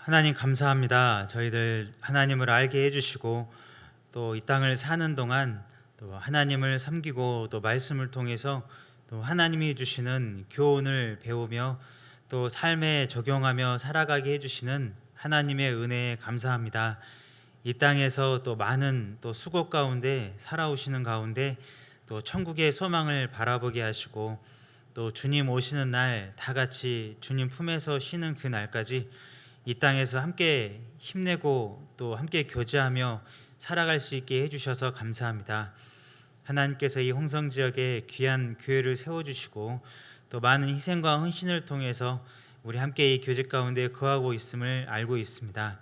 하나님 감사합니다. 저희들 하나님을 알게 해주시고 또 이 땅을 사는 동안 또 하나님을 섬기고 또 말씀을 통해서 또 하나님이 주시는 교훈을 배우며 또 삶에 적용하며 살아가게 해주시는 하나님의 은혜에 감사합니다. 이 땅에서 또 많은 또 수고 가운데 살아오시는 가운데 또 천국의 소망을 바라보게 하시고 또 주님 오시는 날 다 같이 주님 품에서 쉬는 그 날까지 이 땅에서 함께 힘내고 또 함께 교제하며 살아갈 수 있게 해주셔서 감사합니다. 하나님께서 이 홍성 지역에 귀한 교회를 세워주시고 또 많은 희생과 헌신을 통해서 우리 함께 이 교제 가운데 거하고 있음을 알고 있습니다.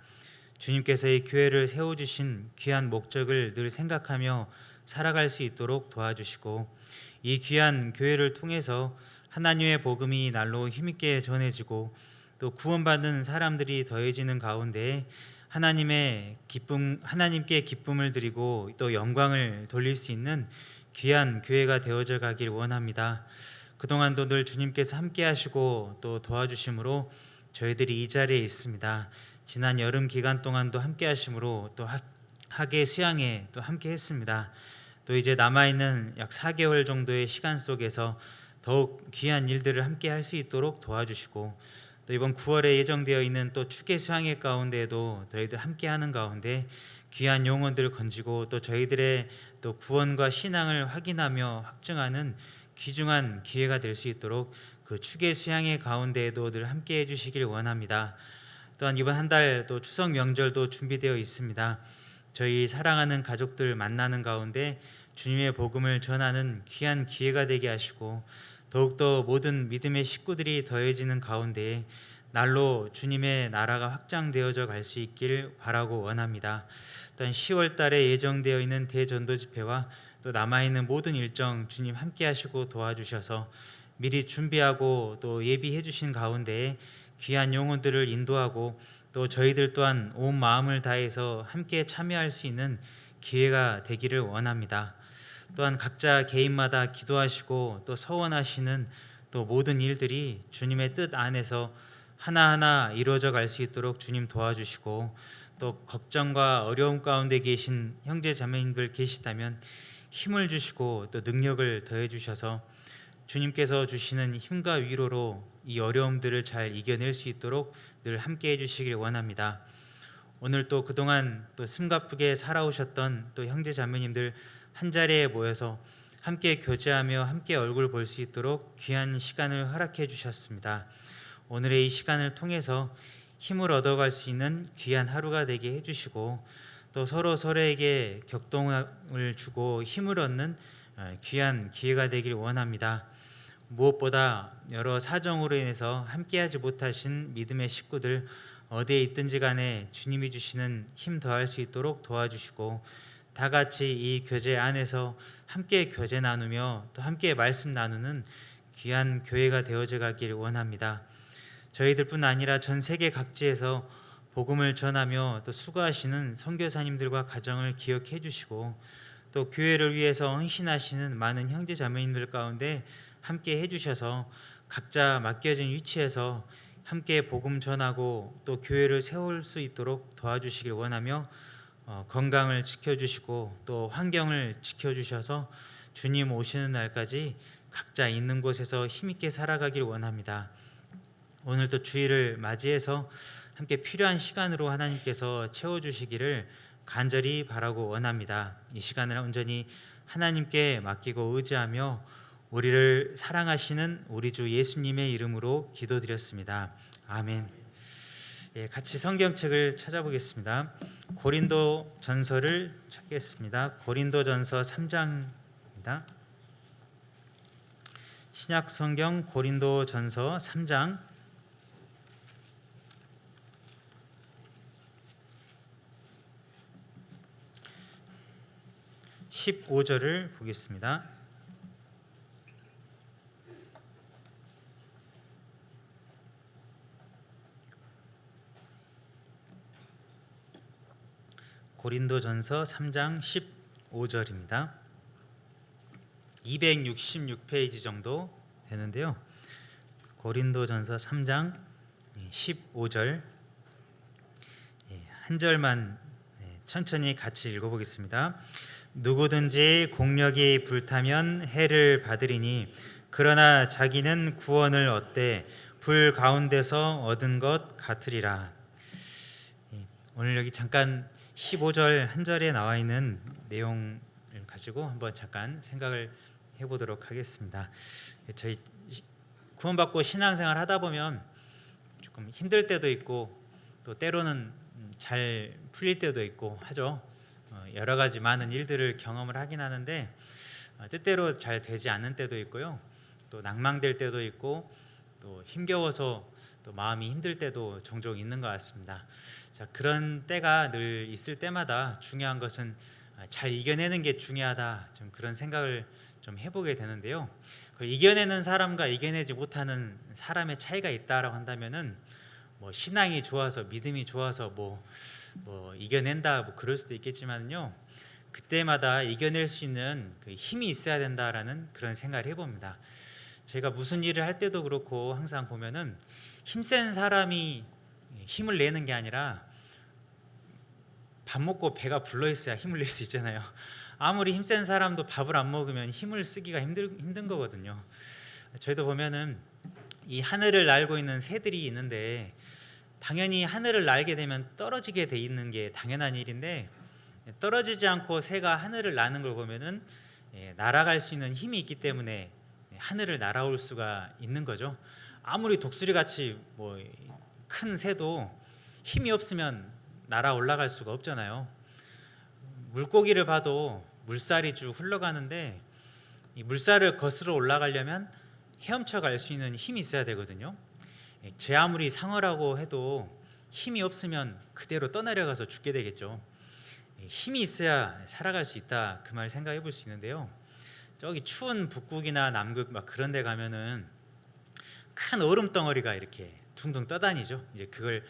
주님께서 이 교회를 세워주신 귀한 목적을 늘 생각하며 살아갈 수 있도록 도와주시고 이 귀한 교회를 통해서 하나님의 복음이 날로 힘있게 전해지고 또 구원받는 사람들이 더해지는 가운데 하나님께 기쁨을 드리고 또 영광을 돌릴 수 있는 귀한 교회가 되어져 가길 원합니다. 그동안도 늘 주님께서 함께 하시고 또 도와주심으로 저희들이 이 자리에 있습니다. 지난 여름 기간 동안도 함께 하심으로 또 학예 수양에 또 함께 했습니다. 또 이제 남아있는 약 4개월 정도의 시간 속에서 더욱 귀한 일들을 함께 할 수 있도록 도와주시고 또 이번 9월에 예정되어 있는 또 축계 수양회 가운데에도 저희들 함께하는 가운데 귀한 용언들을 건지고 또 저희들의 또 구원과 신앙을 확인하며 확증하는 귀중한 기회가 될 수 있도록 그 축계 수양회 가운데에도 늘 함께해 주시길 원합니다. 또한 이번 한 달 또 추석 명절도 준비되어 있습니다. 저희 사랑하는 가족들 만나는 가운데 주님의 복음을 전하는 귀한 기회가 되게 하시고 더욱더 모든 믿음의 식구들이 더해지는 가운데 날로 주님의 나라가 확장되어져 갈 수 있길 바라고 원합니다. 또한 10월 달에 예정되어 있는 대전도 집회와 또 남아있는 모든 일정 주님 함께 하시고 도와주셔서 미리 준비하고 또 예비해 주신 가운데 귀한 영혼들을 인도하고 또 저희들 또한 온 마음을 다해서 함께 참여할 수 있는 기회가 되기를 원합니다. 또한 각자 개인마다 기도하시고 또 서원하시는 또 모든 일들이 주님의 뜻 안에서 하나하나 이루어져 갈 수 있도록 주님 도와주시고 또 걱정과 어려움 가운데 계신 형제 자매님들 계시다면 힘을 주시고 또 능력을 더해 주셔서 주님께서 주시는 힘과 위로로 이 어려움들을 잘 이겨낼 수 있도록 늘 함께 해주시길 원합니다. 오늘 또 그동안 또 숨가쁘게 살아오셨던 또 형제 자매님들 한 자리에 모여서 함께 교제하며 함께 얼굴 볼 수 있도록 귀한 시간을 허락해 주셨습니다. 오늘의 이 시간을 통해서 힘을 얻어갈 수 있는 귀한 하루가 되게 해주시고 또 서로에게 격동을 주고 힘을 얻는 귀한 기회가 되길 원합니다. 무엇보다 여러 사정으로 인해서 함께하지 못하신 믿음의 식구들 어디에 있든지 간에 주님이 주시는 힘 더할 수 있도록 도와주시고 다 같이 이 교제 안에서 함께 교제 나누며 또 함께 말씀 나누는 귀한 교회가 되어져 가길 원합니다. 저희들뿐 아니라 전 세계 각지에서 복음을 전하며 또 수고하시는 선교사님들과 가정을 기억해 주시고 또 교회를 위해서 헌신하시는 많은 형제 자매님들 가운데 함께 해주셔서 각자 맡겨진 위치에서 함께 복음 전하고 또 교회를 세울 수 있도록 도와주시길 원하며 건강을 지켜주시고 또 환경을 지켜주셔서 주님 오시는 날까지 각자 있는 곳에서 힘있게 살아가길 원합니다. 오늘 또 주일을 맞이해서 함께 필요한 시간으로 하나님께서 채워주시기를 간절히 바라고 원합니다. 이 시간을 온전히 하나님께 맡기고 의지하며 우리를 사랑하시는 우리 주 예수님의 이름으로 기도드렸습니다. 아멘. 같이 성경책을 찾아보겠습니다. 고린도 전서를 찾겠습니다. 고린도 전서 3장입니다. 신약 성경 고린도 전서 3장 15절을 보겠습니다. 고린도전서 3장 15절입니다. 266페이지 정도 되는데요. 고린도전서 3장 15절 한 절만 천천히 같이 읽어보겠습니다. 누구든지 공력이 불타면 해를 받으리니 그러나 자기는 구원을 얻되 불 가운데서 얻은 것 같으리라. 오늘 여기 잠깐 15절 한 절에 나와 있는 내용을 가지고 한번 잠깐 생각을 해보도록 하겠습니다. 저희 구원받고 신앙생활 하다 보면 조금 힘들 때도 있고 또 때로는 잘 풀릴 때도 있고 하죠. 여러 가지 많은 일들을 경험을 하긴 하는데 뜻대로 잘 되지 않는 때도 있고요. 또 낭망될 때도 있고 또 힘겨워서 또 마음이 힘들 때도 종종 있는 것 같습니다. 자, 그런 때가 늘 있을 때마다 중요한 것은 잘 이겨내는 게 중요하다. 좀 그런 생각을 좀 해보게 되는데요. 이겨내는 사람과 이겨내지 못하는 사람의 차이가 있다라고 한다면은 뭐 신앙이 좋아서 믿음이 좋아서 뭐 이겨낸다 뭐 그럴 수도 있겠지만요. 그때마다 이겨낼 수 있는 그 힘이 있어야 된다라는 그런 생각을 해봅니다. 제가 무슨 일을 할 때도 그렇고 항상 보면은 힘센 사람이 힘을 내는 게 아니라 밥 먹고 배가 불러 있어야 힘을 낼 수 있잖아요. 아무리 힘센 사람도 밥을 안 먹으면 힘을 쓰기가 힘든 거거든요. 저희도 보면은 이 하늘을 날고 있는 새들이 있는데 당연히 하늘을 날게 되면 떨어지게 돼 있는 게 당연한 일인데 떨어지지 않고 새가 하늘을 나는 걸 보면은 날아갈 수 있는 힘이 있기 때문에 하늘을 날아올 수가 있는 거죠. 아무리 독수리 같이 뭐 큰 새도 힘이 없으면 날아 올라갈 수가 없잖아요. 물고기를 봐도 물살이 쭉 흘러가는데 이 물살을 거스러 올라가려면 헤엄쳐 갈 수 있는 힘이 있어야 되거든요. 제 아무리 상어라고 해도 힘이 없으면 그대로 떠내려가서 죽게 되겠죠. 힘이 있어야 살아갈 수 있다 그 말 생각해 볼 수 있는데요. 저기 추운 북극이나 남극 막 그런 데 가면은 큰 얼음 덩어리가 이렇게 둥둥 떠다니죠. 이제 그걸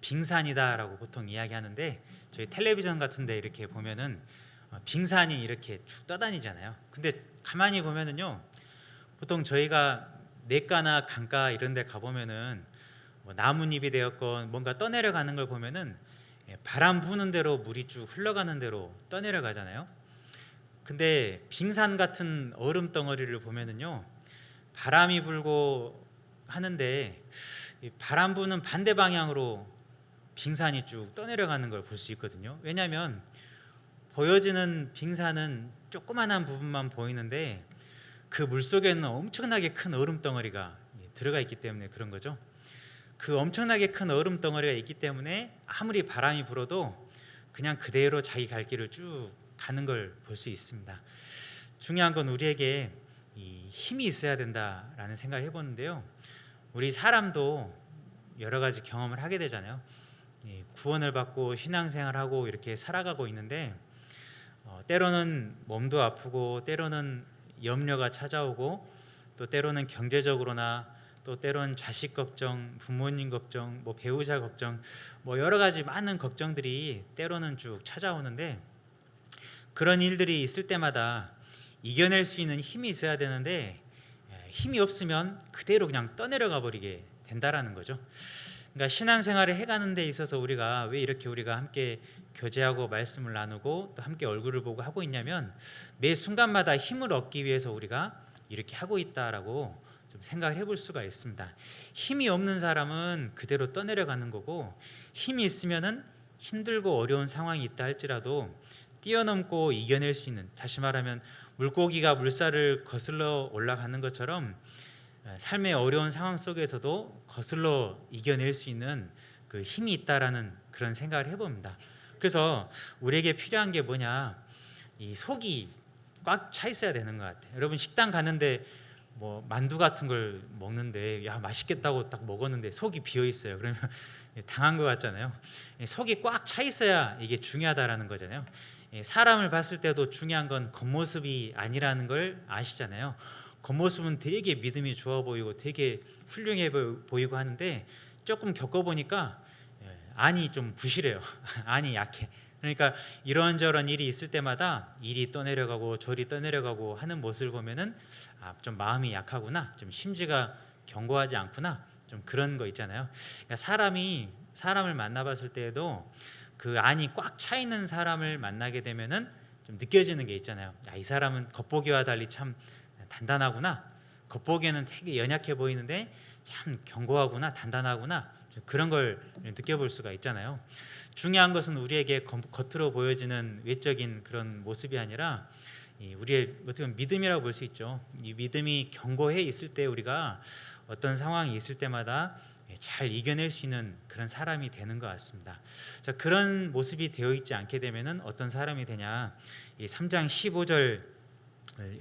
빙산이다라고 보통 이야기하는데 저희 텔레비전 같은 데 이렇게 보면은 빙산이 이렇게 쭉 떠다니잖아요. 근데 가만히 보면은요. 보통 저희가 냇가나 강가 이런 데 가보면은 뭐 나뭇잎이 되었건 뭔가 떠내려가는 걸 보면은 바람 부는 대로 물이 쭉 흘러가는 대로 떠내려가잖아요. 근데 빙산 같은 얼음 덩어리를 보면은요. 바람이 불고 하는데 바람 부는 반대 방향으로 빙산이 쭉 떠내려가는 걸 볼 수 있거든요. 왜냐하면 보여지는 빙산은 조그만한 부분만 보이는데 그 물속에는 엄청나게 큰 얼음 덩어리가 들어가 있기 때문에 그런 거죠. 그 엄청나게 큰 얼음 덩어리가 있기 때문에 아무리 바람이 불어도 그냥 그대로 자기 갈 길을 쭉 가는 걸 볼 수 있습니다. 중요한 건 우리에게 이 힘이 있어야 된다라는 생각을 해보는데요. 우리 사람도 여러 가지 경험을 하게 되잖아요. 구원을 받고 신앙생활하고 이렇게 살아가고 있는데 때로는 몸도 아프고 때로는 염려가 찾아오고 또 때로는 경제적으로나 또 때로는 자식 걱정, 부모님 걱정, 뭐 배우자 걱정, 뭐 여러 가지 많은 걱정들이 때로는 쭉 찾아오는데 그런 일들이 있을 때마다 이겨낼 수 있는 힘이 있어야 되는데 힘이 없으면 그대로 그냥 떠내려가 버리게 된다라는 거죠. 그러니까 신앙생활을 해가는 데 있어서 우리가 왜 이렇게 우리가 함께 교제하고 말씀을 나누고 또 함께 얼굴을 보고 하고 있냐면 매 순간마다 힘을 얻기 위해서 우리가 이렇게 하고 있다라고 좀 생각을 해볼 수가 있습니다. 힘이 없는 사람은 그대로 떠내려가는 거고 힘이 있으면은 힘들고 어려운 상황이 있다 할지라도 뛰어넘고 이겨낼 수 있는, 다시 말하면 물고기가 물살을 거슬러 올라가는 것처럼 삶의 어려운 상황 속에서도 거슬러 이겨낼 수 있는 그 힘이 있다라는 그런 생각을 해봅니다. 그래서 우리에게 필요한 게 뭐냐, 이 속이 꽉 차 있어야 되는 것 같아요. 여러분 식당 가는데 뭐 만두 같은 걸 먹는데 야 맛있겠다고 딱 먹었는데 속이 비어 있어요. 그러면 당한 것 같잖아요. 속이 꽉 차 있어야 이게 중요하다라는 거잖아요. 사람을 봤을 때도 중요한 건 겉모습이 아니라는 걸 아시잖아요. 겉모습은 되게 믿음이 좋아 보이고 되게 훌륭해 보이고 하는데 조금 겪어보니까 안이 좀 부실해요. 안이 약해. 그러니까 이런저런 일이 있을 때마다 일이 떠내려가고 저리 떠내려가고 하는 모습을 보면은 좀 마음이 약하구나, 좀 심지가 견고하지 않구나, 좀 그런 거 있잖아요. 그러니까 사람을 만나봤을 때에도 그 안이 꽉 차 있는 사람을 만나게 되면은 좀 느껴지는 게 있잖아요. 이 사람은 겉보기와 달리 참 단단하구나. 겉보기에는 되게 연약해 보이는데 참 견고하구나, 단단하구나. 그런 걸 느껴볼 수가 있잖아요. 중요한 것은 우리에게 겉으로 보여지는 외적인 그런 모습이 아니라 우리의 어떻게 보면 믿음이라고 볼 수 있죠. 이 믿음이 견고해 있을 때 우리가 어떤 상황이 있을 때마다 잘 이겨낼 수 있는 그런 사람이 되는 것 같습니다. 자, 그런 모습이 되어 있지 않게 되면은 어떤 사람이 되냐? 이 3장 15절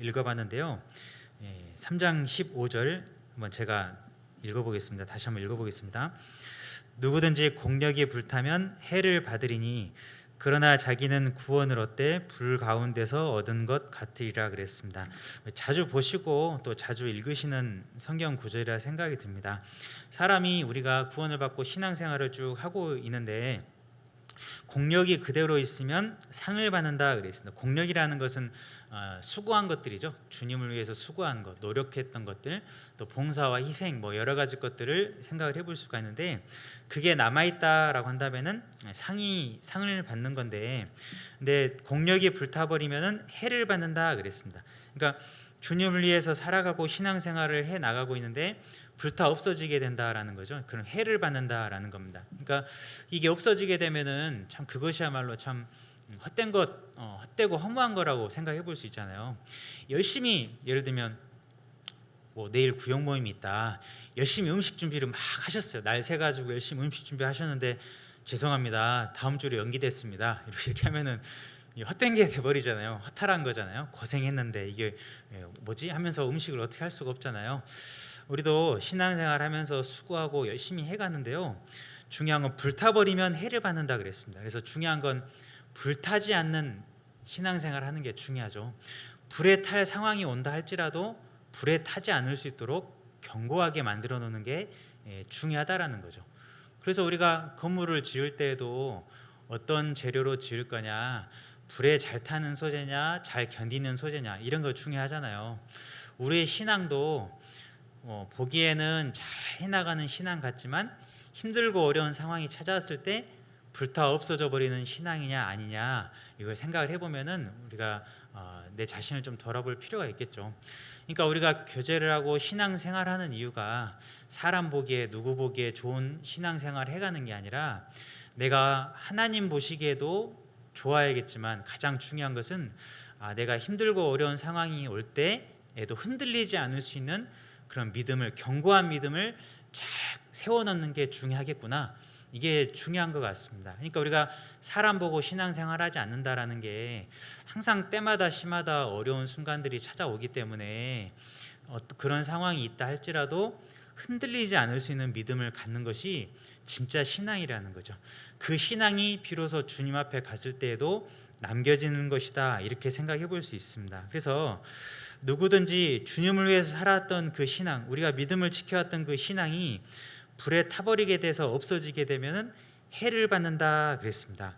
읽어봤는데요. 3장 15절 한번 제가 읽어보겠습니다. 다시 한번 읽어보겠습니다. 누구든지 공력이 불타면 해를 받으리니 그러나 자기는 구원을 얻되 불 가운데서 얻은 것 같으리라 그랬습니다. 자주 보시고 또 자주 읽으시는 성경 구절이라 생각이 듭니다. 사람이 우리가 구원을 받고 신앙생활을 쭉 하고 있는데 공력이 그대로 있으면 상을 받는다 그랬습니다. 공력이라는 것은 수고한 것들이죠. 주님을 위해서 수고한 것, 노력했던 것들, 또 봉사와 희생, 뭐 여러 가지 것들을 생각을 해볼 수가 있는데 그게 남아 있다라고 한다면은 상을 받는 건데, 근데 공력이 불타버리면은 해를 받는다 그랬습니다. 그러니까 주님을 위해서 살아가고 신앙생활을 해 나가고 있는데 불타 없어지게 된다라는 거죠. 그런 해를 받는다라는 겁니다. 그러니까 이게 없어지게 되면은 참 그것이야말로 참 헛되고 허무한 거라고 생각해 볼 수 있잖아요. 열심히 예를 들면 뭐 내일 구역 모임이 있다. 열심히 음식 준비를 막 하셨어요. 날 새 가지고 열심히 음식 준비하셨는데 죄송합니다. 다음 주로 연기됐습니다. 이렇게 하면은 헛된 게 돼버리잖아요. 허탈한 거잖아요. 고생했는데 이게 뭐지 하면서 음식을 어떻게 할 수가 없잖아요. 우리도 신앙생활 하면서 수고하고 열심히 해가는데요. 중요한 건 불타버리면 해를 받는다 그랬습니다. 그래서 중요한 건 불타지 않는 신앙생활 하는 게 중요하죠. 불에 탈 상황이 온다 할지라도 불에 타지 않을 수 있도록 견고하게 만들어 놓는 게 중요하다라는 거죠. 그래서 우리가 건물을 지을 때에도 어떤 재료로 지을 거냐, 불에 잘 타는 소재냐, 잘 견디는 소재냐, 이런 거 중요하잖아요. 우리의 신앙도 보기에는 잘 해나가는 신앙 같지만 힘들고 어려운 상황이 찾아왔을 때 불타 없어져 버리는 신앙이냐 아니냐, 이걸 생각을 해보면은 우리가 내 자신을 좀 돌아볼 필요가 있겠죠. 그러니까 우리가 교제를 하고 신앙생활하는 이유가 사람 보기에 누구 보기에 좋은 신앙생활 해가는 게 아니라 내가 하나님 보시기에도 좋아야겠지만 가장 중요한 것은 내가 힘들고 어려운 상황이 올 때에도 흔들리지 않을 수 있는 그런 믿음을, 견고한 믿음을 잘 세워놓는 게 중요하겠구나. 이게 중요한 것 같습니다. 그러니까 우리가 사람 보고 신앙생활하지 않는다라는 게 항상 때마다 시마다 어려운 순간들이 찾아오기 때문에 그런 상황이 있다 할지라도 흔들리지 않을 수 있는 믿음을 갖는 것이 진짜 신앙이라는 거죠. 그 신앙이 비로소 주님 앞에 갔을 때에도 남겨지는 것이다, 이렇게 생각해 볼 수 있습니다. 그래서 누구든지 주님을 위해서 살았던 그 신앙, 우리가 믿음을 지켜왔던 그 신앙이 불에 타버리게 돼서 없어지게 되면은 해를 받는다 그랬습니다.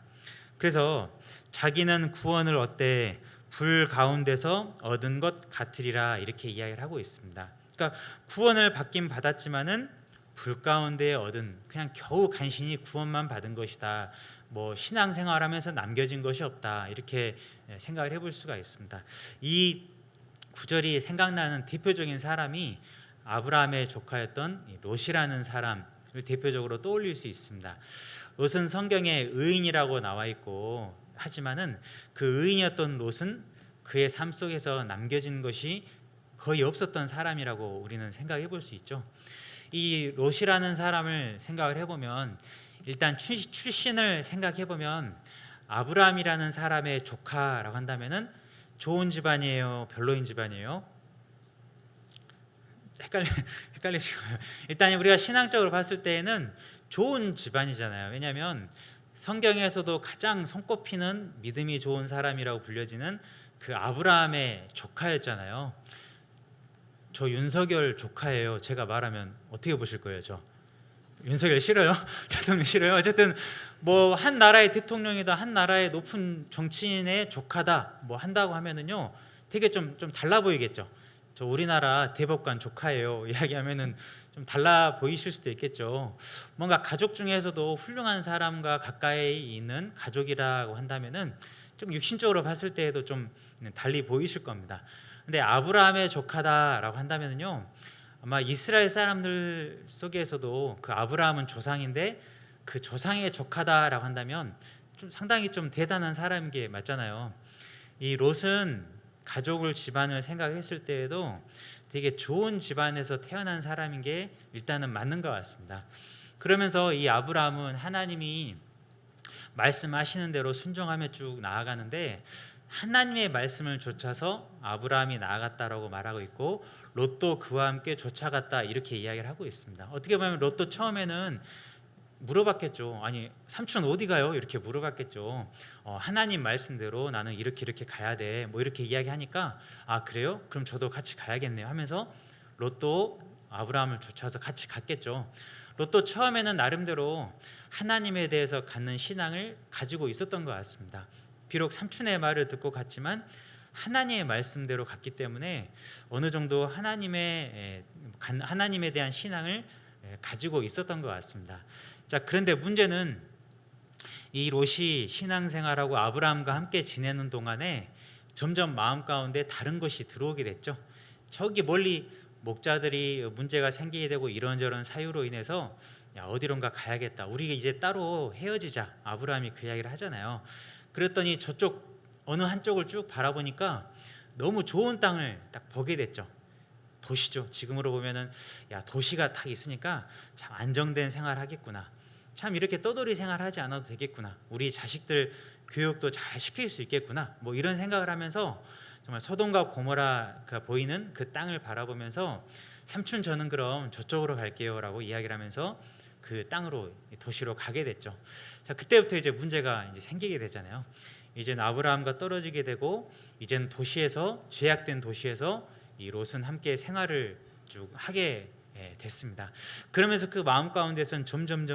그래서 자기는 구원을 얻되 불 가운데서 얻은 것 같으리라, 이렇게 이야기를 하고 있습니다. 그러니까 구원을 받긴 받았지만은 불 가운데 얻은, 그냥 겨우 간신히 구원만 받은 것이다, 뭐 신앙생활하면서 남겨진 것이 없다, 이렇게 생각을 해볼 수가 있습니다. 이 구절이 생각나는 대표적인 사람이 아브라함의 조카였던 롯이라는 사람을 대표적으로 떠올릴 수 있습니다. 롯은 성경에 의인이라고 나와 있고 하지만은 그 의인이었던 롯은 그의 삶 속에서 남겨진 것이 거의 없었던 사람이라고 우리는 생각해 볼 수 있죠. 이 롯이라는 사람을 생각을 해보면 일단 출신을 생각해 보면 아브라함이라는 사람의 조카라고 한다면은 좋은 집안이에요, 별로인 집안이에요? 헷갈리시고요. 일단 우리가 신앙적으로 봤을 때에는 좋은 집안이잖아요. 왜냐하면 성경에서도 가장 손꼽히는 믿음이 좋은 사람이라고 불려지는 그 아브라함의 조카였잖아요. 저 윤석열 조카예요. 제가 말하면 어떻게 보실 거예요? 저 윤석열 싫어요? 대통령 싫어요? 어쨌든 뭐 한 나라의 대통령이다, 한 나라의 높은 정치인의 조카다 뭐 한다고 하면은요 되게 좀 달라 보이겠죠. 저 우리나라 대법관 조카예요 이야기하면은 좀 달라 보이실 수도 있겠죠. 뭔가 가족 중에서도 훌륭한 사람과 가까이 있는 가족이라고 한다면은 좀 육신적으로 봤을 때에도 좀 달리 보이실 겁니다. 근데 아브라함의 조카다라고 한다면은요, 아마 이스라엘 사람들 속에서도 그 아브라함은 조상인데 그 조상의 조카다라고 한다면 좀 상당히 좀 대단한 사람인 게 맞잖아요. 이 롯은 가족을 집안을 생각했을 때에도 되게 좋은 집안에서 태어난 사람인 게 일단은 맞는 것 같습니다. 그러면서 이 아브라함은 하나님이 말씀하시는 대로 순종하며 쭉 나아가는데 하나님의 말씀을 좇아서 아브라함이 나아갔다라고 말하고 있고 롯도 그와 함께 쫓아갔다 이렇게 이야기를 하고 있습니다. 어떻게 보면 롯도 처음에는 물어봤겠죠. 아니 삼촌 어디 가요? 이렇게 물어봤겠죠. 하나님 말씀대로 나는 이렇게 가야 돼. 뭐 이렇게 이야기하니까 아 그래요? 그럼 저도 같이 가야겠네요 하면서 롯도 아브라함을 쫓아서 같이 갔겠죠. 롯도 처음에는 나름대로 하나님에 대해서 갖는 신앙을 가지고 있었던 것 같습니다. 비록 삼촌의 말을 듣고 갔지만 하나님의 말씀대로 갔기 때문에 어느 정도 하나님에 대한 신앙을 가지고 있었던 것 같습니다. 자, 그런데 문제는 이 롯이 신앙생활하고 아브라함과 함께 지내는 동안에 점점 마음 가운데 다른 것이 들어오게 됐죠. 저기 멀리 목자들이 문제가 생기게 되고 이런저런 사유로 인해서 야, 어디론가 가야겠다. 우리가 이제 따로 헤어지자. 아브라함이 그 이야기를 하잖아요. 그랬더니 저쪽 어느 한쪽을 쭉 바라보니까 너무 좋은 땅을 딱 보게 됐죠. 도시죠. 지금으로 보면은 야 도시가 딱 있으니까 참 안정된 생활하겠구나. 참 이렇게 떠돌이 생활하지 않아도 되겠구나. 우리 자식들 교육도 잘 시킬 수 있겠구나. 뭐 이런 생각을 하면서 정말 소돔과 고모라가 보이는 그 땅을 바라보면서 삼촌 저는 그럼 저쪽으로 갈게요라고 이야기를 하면서 그 땅으로 도시로 가게 됐죠. 자 그때부터 이제 문제가 이제 생기게 되잖아요. 이제는 아브라함과 떨어지게 되고 이제는 도시에서 죄악된 도시에서 이 롯은 함께 생활을 쭉 하게 됐습니다. 그러면서 그 마음 가운데서는 점점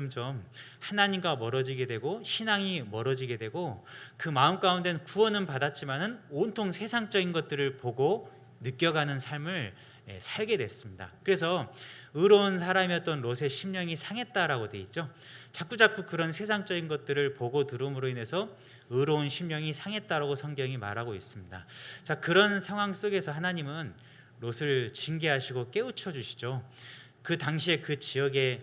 하나님과 멀어지게 되고 신앙이 멀어지게 되고 그 마음 가운데는 구원은 받았지만은 온통 세상적인 것들을 보고 느껴가는 삶을 살게 됐습니다. 그래서 의로운 사람이었던 롯의 심령이 상했다라고 돼 있죠. 자꾸 그런 세상적인 것들을 보고 들음으로 인해서 의로운 심령이 상했다라고 성경이 말하고 있습니다. 자, 그런 상황 속에서 하나님은 롯을 징계하시고 깨우쳐 주시죠. 그 당시에 그 지역에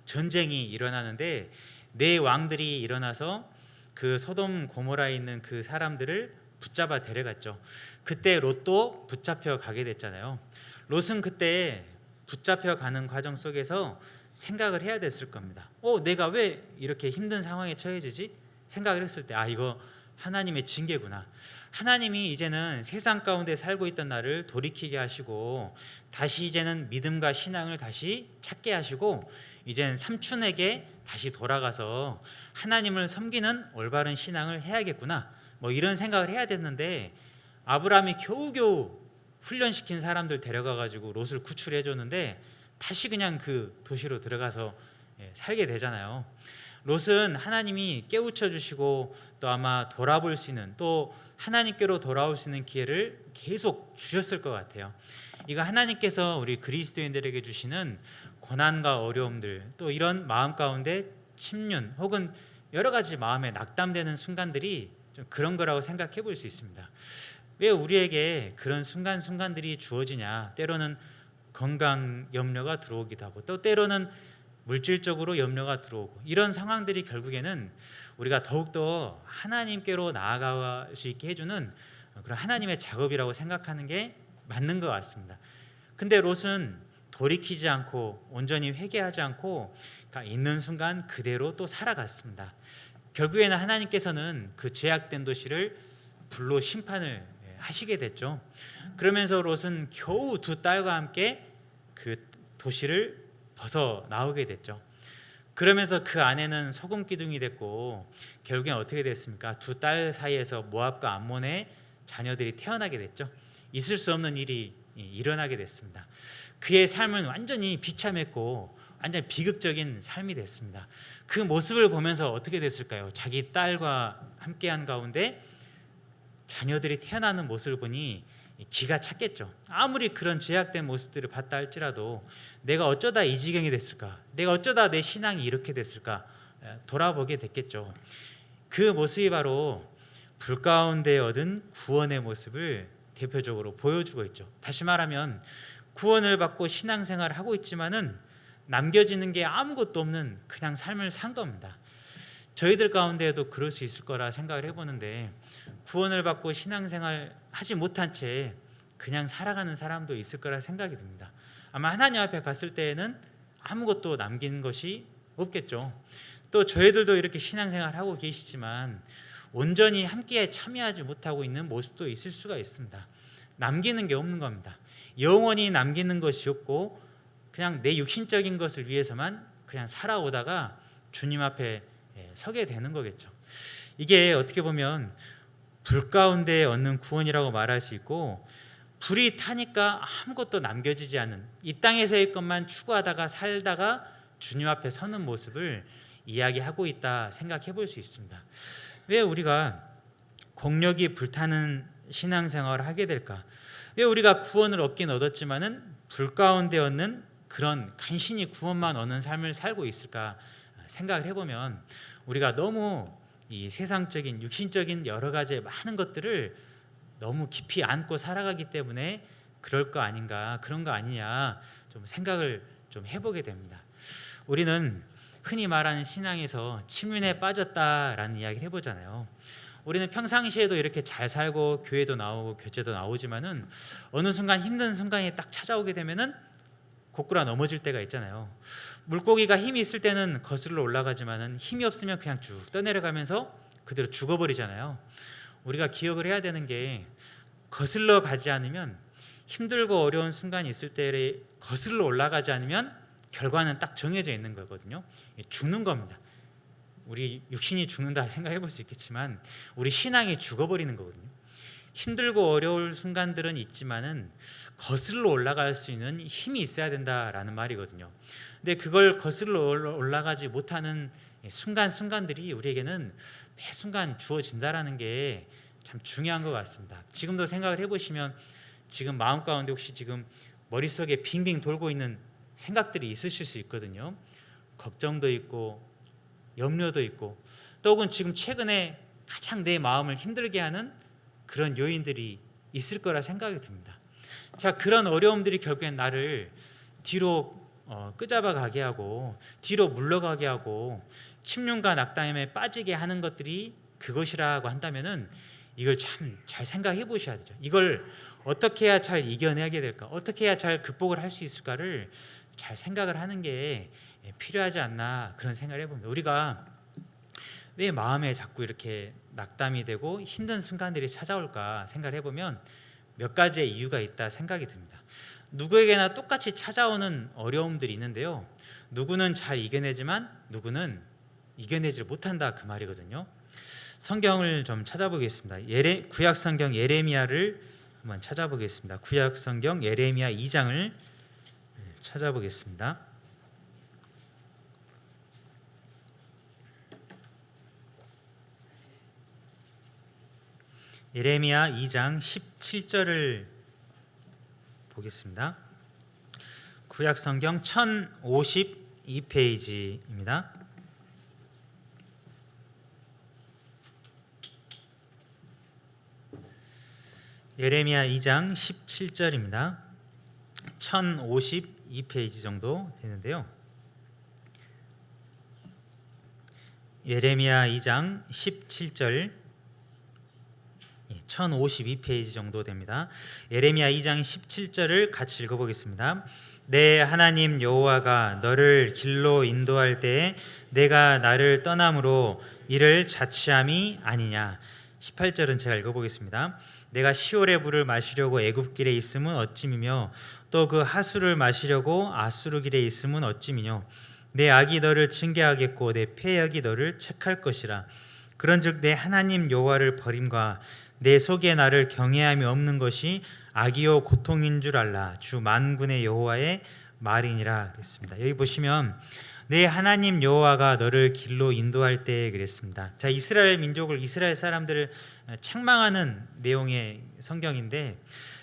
전쟁이 일어나는데 네 왕들이 일어나서 그 소돔 고모라에 있는 그 사람들을 붙잡아 데려갔죠. 그때 롯도 붙잡혀 가게 됐잖아요. 롯은 그때 붙잡혀 가는 과정 속에서 생각을 해야 됐을 겁니다. 내가 왜 이렇게 힘든 상황에 처해지지? 생각을 했을 때 이거 하나님의 징계구나. 하나님이 이제는 세상 가운데 살고 있던 나를 돌이키게 하시고 다시 이제는 믿음과 신앙을 다시 찾게 하시고 이제는 삼촌에게 다시 돌아가서 하나님을 섬기는 올바른 신앙을 해야겠구나. 뭐 이런 생각을 해야 됐는데 아브라함이 겨우겨우 훈련시킨 사람들 데려가 가지고 롯을 구출해 줬는데 다시 그냥 그 도시로 들어가서 살게 되잖아요. 롯은 하나님이 깨우쳐 주시고 또 아마 돌아볼 수 있는 또 하나님께로 돌아올 수 있는 기회를 계속 주셨을 것 같아요. 이거 하나님께서 우리 그리스도인들에게 주시는 고난과 어려움들 또 이런 마음 가운데 침륜 혹은 여러 가지 마음에 낙담되는 순간들이 좀 그런 거라고 생각해 볼 수 있습니다. 왜 우리에게 그런 순간들이 주어지냐? 때로는 건강 염려가 들어오기도 하고 또 때로는 물질적으로 염려가 들어오고 이런 상황들이 결국에는 우리가 더욱더 하나님께로 나아갈 수 있게 해주는 그런 하나님의 작업이라고 생각하는 게 맞는 것 같습니다. 근데 롯은 돌이키지 않고 온전히 회개하지 않고 있는 순간 그대로 또 살아갔습니다. 결국에는 하나님께서는 그 죄악된 도시를 불로 심판을 하시게 됐죠. 그러면서 롯은 겨우 두 딸과 함께 그 도시를 벗어 나오게 됐죠. 그러면서 그 아내는 소금 기둥이 됐고 결국엔 어떻게 됐습니까? 두 딸 사이에서 모압과 암몬의 자녀들이 태어나게 됐죠. 있을 수 없는 일이 일어나게 됐습니다. 그의 삶은 완전히 비참했고 완전히 비극적인 삶이 됐습니다. 그 모습을 보면서 어떻게 됐을까요? 자기 딸과 함께한 가운데 자녀들이 태어나는 모습을 보니 기가 찼겠죠. 아무리 그런 죄악된 모습들을 봤다 할지라도 내가 어쩌다 이 지경이 됐을까, 내가 어쩌다 내 신앙이 이렇게 됐을까 돌아보게 됐겠죠. 그 모습이 바로 불 가운데 얻은 구원의 모습을 대표적으로 보여주고 있죠. 다시 말하면 구원을 받고 신앙생활을 하고 있지만은 남겨지는 게 아무것도 없는 그냥 삶을 산 겁니다. 저희들 가운데에도 그럴 수 있을 거라 생각을 해보는데, 구원을 받고 신앙생활 하지 못한 채 그냥 살아가는 사람도 있을 거라 생각이 듭니다. 아마 하나님 앞에 갔을 때에는 아무것도 남긴 것이 없겠죠. 또 저희들도 이렇게 신앙생활 하고 계시지만 온전히 함께 참여하지 못하고 있는 모습도 있을 수가 있습니다. 남기는 게 없는 겁니다. 영원히 남기는 것이 없고 그냥 내 육신적인 것을 위해서만 그냥 살아오다가 주님 앞에 서게 되는 거겠죠. 이게 어떻게 보면 불 가운데 얻는 구원이라고 말할 수 있고, 불이 타니까 아무것도 남겨지지 않은 이 땅에서의 것만 추구하다가 살다가 주님 앞에 서는 모습을 이야기하고 있다 생각해 볼 수 있습니다. 왜 우리가 공력이 불타는 신앙생활을 하게 될까? 왜 우리가 구원을 얻긴 얻었지만은 불 가운데 얻는 그런 간신히 구원만 얻는 삶을 살고 있을까 생각을 해보면, 우리가 너무 이 세상적인 육신적인 여러 가지 많은 것들을 너무 깊이 안고 살아가기 때문에 그럴 거 아닌가, 그런 거 아니냐 좀 생각을 좀 해보게 됩니다. 우리는 흔히 말하는 신앙에서 침륜에 빠졌다라는 이야기를 해보잖아요. 우리는 평상시에도 이렇게 잘 살고 교회도 나오고 교제도 나오지만은 어느 순간 힘든 순간이 딱 찾아오게 되면은 고꾸라 넘어질 때가 있잖아요. 물고기가 힘이 있을 때는 거슬러 올라가지만은 힘이 없으면 그냥 쭉 떠내려가면서 그대로 죽어버리잖아요. 우리가 기억을 해야 되는 게, 거슬러 가지 않으면, 힘들고 어려운 순간이 있을 때 거슬러 올라가지 않으면 결과는 딱 정해져 있는 거거든요. 죽는 겁니다. 우리 육신이 죽는다 생각해 볼 수 있겠지만 우리 신앙이 죽어버리는 거거든요. 힘들고 어려울 순간들은 있지만은 거슬러 올라갈 수 있는 힘이 있어야 된다라는 말이거든요. 근데 그걸 거슬러 올라가지 못하는 순간들이 우리에게는 매 순간 주어진다라는 게 참 중요한 것 같습니다. 지금도 생각을 해보시면 지금 마음 가운데 혹시 지금 머릿속에 빙빙 돌고 있는 생각들이 있으실 수 있거든요. 걱정도 있고 염려도 있고, 또 혹은 지금 최근에 가장 내 마음을 힘들게 하는 그런 요인들이 있을 거라 생각이 듭니다. 자, 그런 어려움들이 결국엔 나를 뒤로 끄잡아 가게 하고 뒤로 물러가게 하고 침륜과 낙담에 빠지게 하는 것들이 그것이라고 한다면은 이걸 참 잘 생각해 보셔야 되죠. 이걸 어떻게 해야 잘 이겨내게 될까? 어떻게 해야 잘 극복을 할 수 있을까를 잘 생각을 하는 게 필요하지 않나, 그런 생각을 해봅니다. 우리가 왜 마음에 자꾸 이렇게 낙담이 되고 힘든 순간들이 찾아올까 생각을 해보면 몇 가지의 이유가 있다 생각이 듭니다. 누구에게나 똑같이 찾아오는 어려움들이 있는데요, 누구는 잘 이겨내지만 누구는 이겨내지 못한다, 그 말이거든요. 성경을 좀 찾아보겠습니다. 구약 성경 예레미야를 한번 찾아보겠습니다. 구약 성경 예레미야 2장을 찾아보겠습니다. 예레미야 2장 17절을 보겠습니다. 구약 성경 1052페이지입니다. 예레미야 2장 17절입니다. 1052페이지 정도 되는데요. 예레미야 2장 17절 1052페이지 정도 됩니다. 예레미야 2장 17절을 같이 읽어보겠습니다. 내 하나님 여호와가 너를 길로 인도할 때에 내가 나를 떠남으로 이를 자취함이 아니냐. 18절은 제가 읽어보겠습니다. 내가 시올의 물을 마시려고 애굽길에 있음은 어찌미며 또 그 하수를 마시려고 아수르길에 있음은 어찌미뇨. 내 악이 너를 징계하겠고 내 패역이 너를 책할 것이라. 그런즉 내 하나님 여호와를 버림과 내 속에 나를 경외함이 없는 것이 악이요 고통인 줄 알라. 주 만군의 여호와의 말이니라 그랬습니다. 여기 보시면 내 하나님 여호와가 너를 길로 인도할 때 그랬습니다. 자, 이스라엘 민족을, 이스라엘 사람들을 책망하는 내용의 성경인데,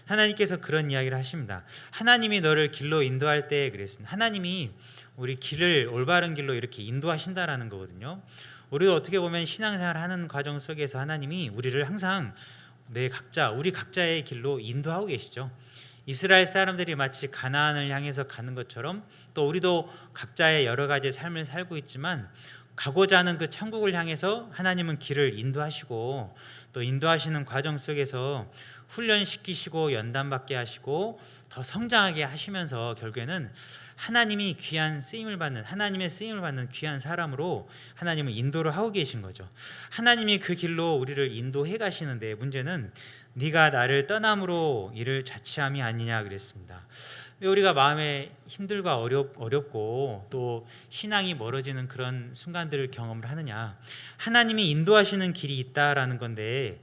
하나님께서 그런 이야기를 하십니다. 하나님이 너를 길로 인도할 때 그랬습니다. 하나님이 우리 길을 올바른 길로 이렇게 인도하신다라는 거거든요. 우리도 어떻게 보면 신앙생활 하는 과정 속에서 하나님이 우리를 항상 우리 각자의 길로 인도하고 계시죠. 이스라엘 사람들이 마치 가나안을 향해서 가는 것처럼 또 우리도 각자의 여러 가지 삶을 살고 있지만 가고자 하는 그 천국을 향해서 하나님은 길을 인도하시고 또 인도하시는 과정 속에서 훈련시키시고 연단받게 하시고 더 성장하게 하시면서 결국에는 하나님의 쓰임을 받는 귀한 사람으로 하나님은 인도를 하고 계신 거죠. 하나님이 그 길로 우리를 인도해 가시는데 문제는 네가 나를 떠남으로 이를 자취함이 아니냐 그랬습니다. 왜 우리가 마음에 힘들고 어렵고 또 신앙이 멀어지는 그런 순간들을 경험을 하느냐? 하나님이 인도하시는 길이 있다라는 건데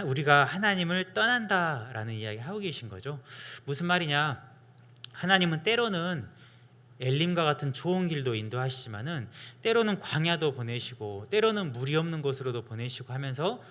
우리가 하나님을 떠난다라는 이야기를 하고 계신 거죠. 무슨 말이냐? 하나님은 때로는 엘림과 같은 좋은 길도 인도하시지만은 때로는 광야도 보내시고 때로는 물이 없는 곳으로도 보내시고 하면서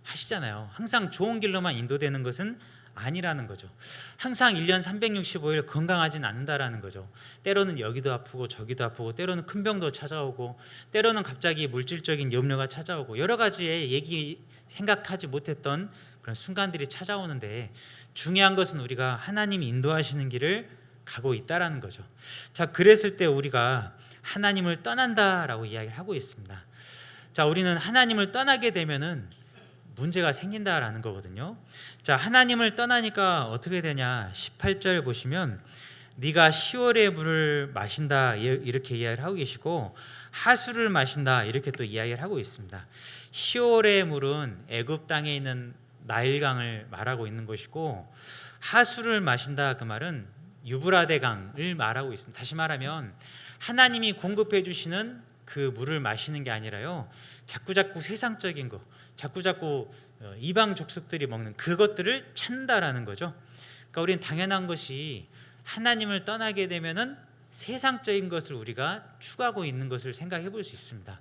하시잖아요. 항상 좋은 길로만 인도되는 것은 아니라는 거죠. 항상 1년 365일 건강하진 않는다라는 거죠. 때로는 여기도 아프고 저기도 아프고 때로는 큰 병도 찾아오고 때로는 갑자기 물질적인 염려가 찾아오고 여러 가지의 생각하지 못했던 그런 순간들이 찾아오는데 중요한 것은 우리가 하나님이 인도하시는 길을 가고 있다라는 거죠. 자, 그랬을 때 우리가 하나님을 떠난다라고 이야기를 하고 있습니다. 자, 우리는 하나님을 떠나게 되면은 문제가 생긴다라는 거거든요. 자, 하나님을 떠나니까 어떻게 되냐? 18절 보시면 네가 시월의 물을 마신다 이렇게 이야기를 하고 계시고 하수를 마신다 이렇게 또 이야기를 하고 있습니다. 시월의 물은 애굽 땅에 있는 나일강을 말하고 있는 것이고 하수를 마신다 그 말은 유브라데 강을 말하고 있습니다. 다시 말하면 하나님이 공급해 주시는 그 물을 마시는 게 아니라요. 자꾸자꾸 세상적인 거, 자꾸자꾸 이방 족속들이 먹는 그것들을 찾는다라는 거죠. 그러니까 우리는 당연한 것이 하나님을 떠나게 되면은 세상적인 것을 우리가 추구하고 있는 것을 생각해 볼 수 있습니다.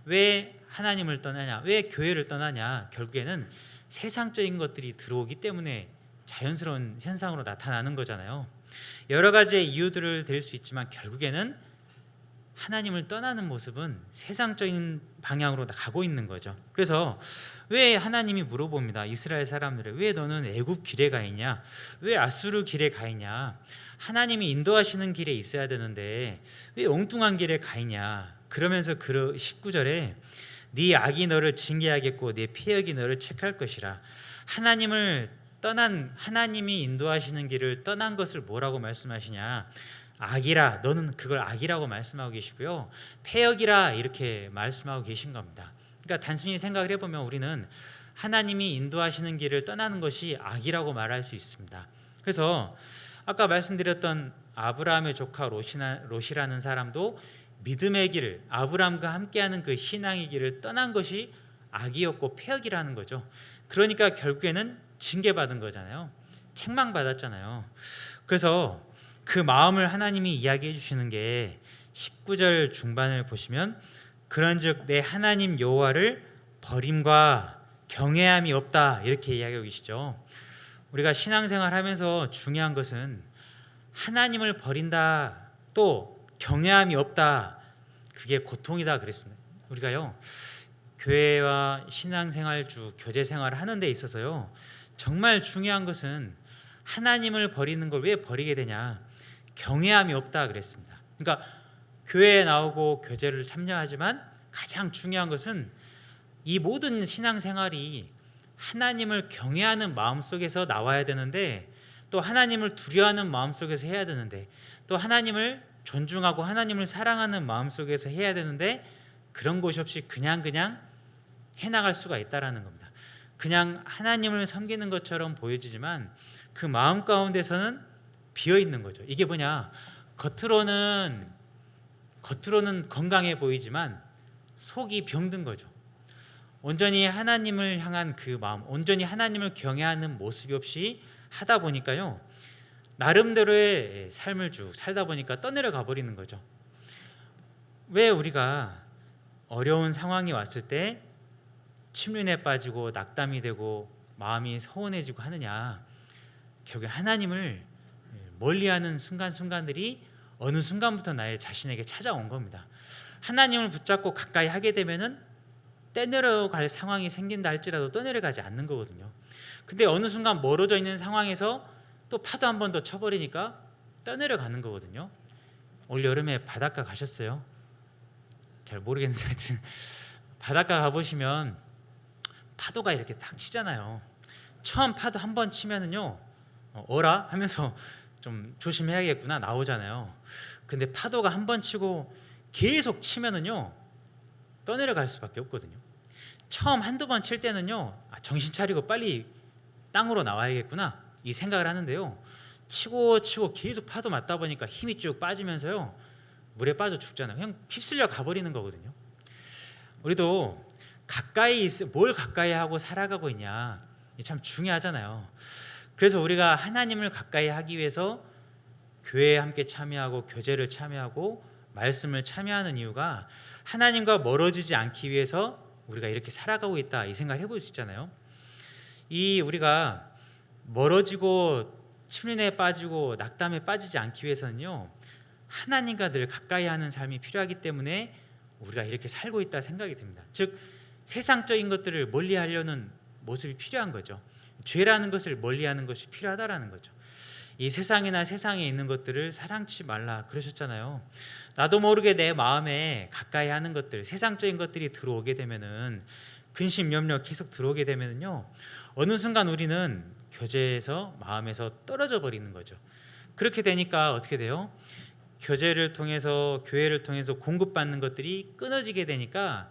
왜 하나님을 떠나냐? 왜 교회를 떠나냐? 결국에는 세상적인 것들이 들어오기 때문에 자연스러운 현상으로 나타나는 거잖아요. 여러 가지의 이유들을 댈 수 있지만 결국에는 하나님을 떠나는 모습은 세상적인 방향으로 가고 있는 거죠. 그래서 왜 하나님이 물어봅니다. 이스라엘 사람들을 왜 너는 애굽 길에 가 있냐? 왜 아수르 길에 가 있냐? 하나님이 인도하시는 길에 있어야 되는데 왜 엉뚱한 길에 가 있냐? 그러면서 19절에 네 악이 너를 징계하겠고 네 패역이 너를 책할 것이라. 하나님이 인도하시는 길을 떠난 것을 뭐라고 말씀하시냐? 악이라, 너는 그걸 악이라고 말씀하고 계시고요. 패역이라 이렇게 말씀하고 계신 겁니다. 그러니까 단순히 생각을 해보면 우리는 하나님이 인도하시는 길을 떠나는 것이 악이라고 말할 수 있습니다. 그래서 아까 말씀드렸던 아브라함의 조카 롯이라는 사람도 믿음의 길을, 아브라함과 함께하는 그 신앙의 길을 떠난 것이 악이었고 패역이라는 거죠. 그러니까 결국에는 징계받은 거잖아요. 책망받았잖아요. 그래서 그 마음을 하나님이 이야기해 주시는 게 19절 중반을 보시면 그런즉 내 하나님 여호와를 버림과 경외함이 없다 이렇게 이야기하고 계시죠. 우리가 신앙생활 하면서 중요한 것은 하나님을 버린다 또 경외함이 없다 그게 고통이다 그랬습니다. 우리가요 교회와 신앙생활 교제생활을 하는 데 있어서요 정말 중요한 것은 하나님을 버리는 걸 왜 버리게 되냐? 경외함이 없다 그랬습니다. 그러니까 교회에 나오고 교제를 참여하지만 가장 중요한 것은 이 모든 신앙생활이 하나님을 경외하는 마음 속에서 나와야 되는데 또 하나님을 두려워하는 마음 속에서 해야 되는데 또 하나님을 존중하고 하나님을 사랑하는 마음 속에서 해야 되는데 그런 것이 없이 그냥 해나갈 수가 있다라는 겁니다. 그냥 하나님을 섬기는 것처럼 보여지지만 그 마음 가운데서는 비어 있는 거죠. 이게 뭐냐? 겉으로는 건강해 보이지만 속이 병든 거죠. 온전히 하나님을 향한 그 마음, 온전히 하나님을 경외하는 모습이 없이 하다 보니까요. 나름대로의 삶을 쭉 살다 보니까 떠내려가 버리는 거죠. 왜 우리가 어려운 상황이 왔을 때 침륜에 빠지고 낙담이 되고 마음이 서운해지고 하느냐? 결국에 하나님을 멀리하는 순간순간들이 어느 순간부터 나의 자신에게 찾아온 겁니다. 하나님을 붙잡고 가까이 하게 되면은 떠내려갈 상황이 생긴다 할지라도 떠내려가지 않는 거거든요. 근데 어느 순간 멀어져 있는 상황에서 또 파도 한 번 더 쳐버리니까 떠내려가는 거거든요. 올 여름에 바닷가 가셨어요? 잘 모르겠는데 하여튼 바닷가 가보시면 파도가 이렇게 탁 치잖아요. 처음 파도 한 번 치면은요, 어라 하면서 좀 조심해야겠구나 나오잖아요. 근데 파도가 한 번 치고 계속 치면은요, 떠내려갈 수밖에 없거든요. 처음 한두 번 칠 때는요, 정신 차리고 빨리 땅으로 나와야겠구나 이 생각을 하는데요, 치고 계속 파도 맞다 보니까 힘이 쭉 빠지면서요, 물에 빠져 죽잖아요. 그냥 휩쓸려 가버리는 거거든요. 우리도 뭘 가까이 하고 살아가고 있냐, 참 중요하잖아요. 그래서 우리가 하나님을 가까이 하기 위해서 교회에 함께 참여하고 교제를 참여하고 말씀을 참여하는 이유가 하나님과 멀어지지 않기 위해서 우리가 이렇게 살아가고 있다 이 생각을 해볼 수 있잖아요. 이 우리가 멀어지고 침륜에 빠지고 낙담에 빠지지 않기 위해서는요, 하나님과 늘 가까이 하는 삶이 필요하기 때문에 우리가 이렇게 살고 있다 생각이 듭니다. 즉 세상적인 것들을 멀리하려는 모습이 필요한 거죠. 죄라는 것을 멀리하는 것이 필요하다라는 거죠. 이 세상이나 세상에 있는 것들을 사랑치 말라 그러셨잖아요. 나도 모르게 내 마음에 가까이 하는 것들, 세상적인 것들이 들어오게 되면은, 근심 염려 계속 들어오게 되면은요, 어느 순간 우리는 교제에서 마음에서 떨어져 버리는 거죠. 그렇게 되니까 어떻게 돼요? 교제를 통해서, 교회를 통해서 공급받는 것들이 끊어지게 되니까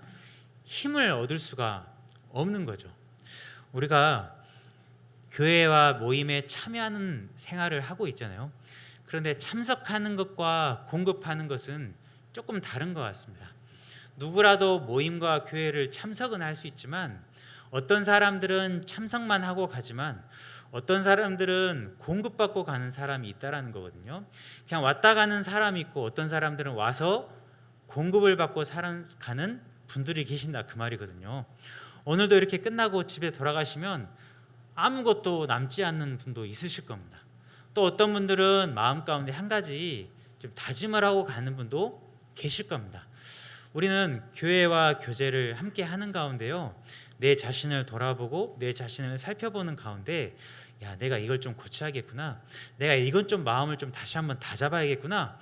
힘을 얻을 수가 없는 거죠. 우리가 교회와 모임에 참여하는 생활을 하고 있잖아요. 그런데 참석하는 것과 공급하는 것은 조금 다른 것 같습니다. 누구라도 모임과 교회를 참석은 할 수 있지만, 어떤 사람들은 참석만 하고 가지만 어떤 사람들은 공급받고 가는 사람이 있다라는 거거든요. 그냥 왔다 가는 사람이 있고, 어떤 사람들은 와서 공급을 받고 가는 분들이 계신다 그 말이거든요. 오늘도 이렇게 끝나고 집에 돌아가시면 아무것도 남지 않는 분도 있으실 겁니다. 또 어떤 분들은 마음 가운데 한 가지 좀 다짐을 하고 가는 분도 계실 겁니다. 우리는 교회와 교제를 함께 하는 가운데요, 내 자신을 돌아보고 내 자신을 살펴보는 가운데, 야, 내가 이걸 좀 고쳐야겠구나, 내가 이건 좀 마음을 좀 다시 한번 다잡아야겠구나,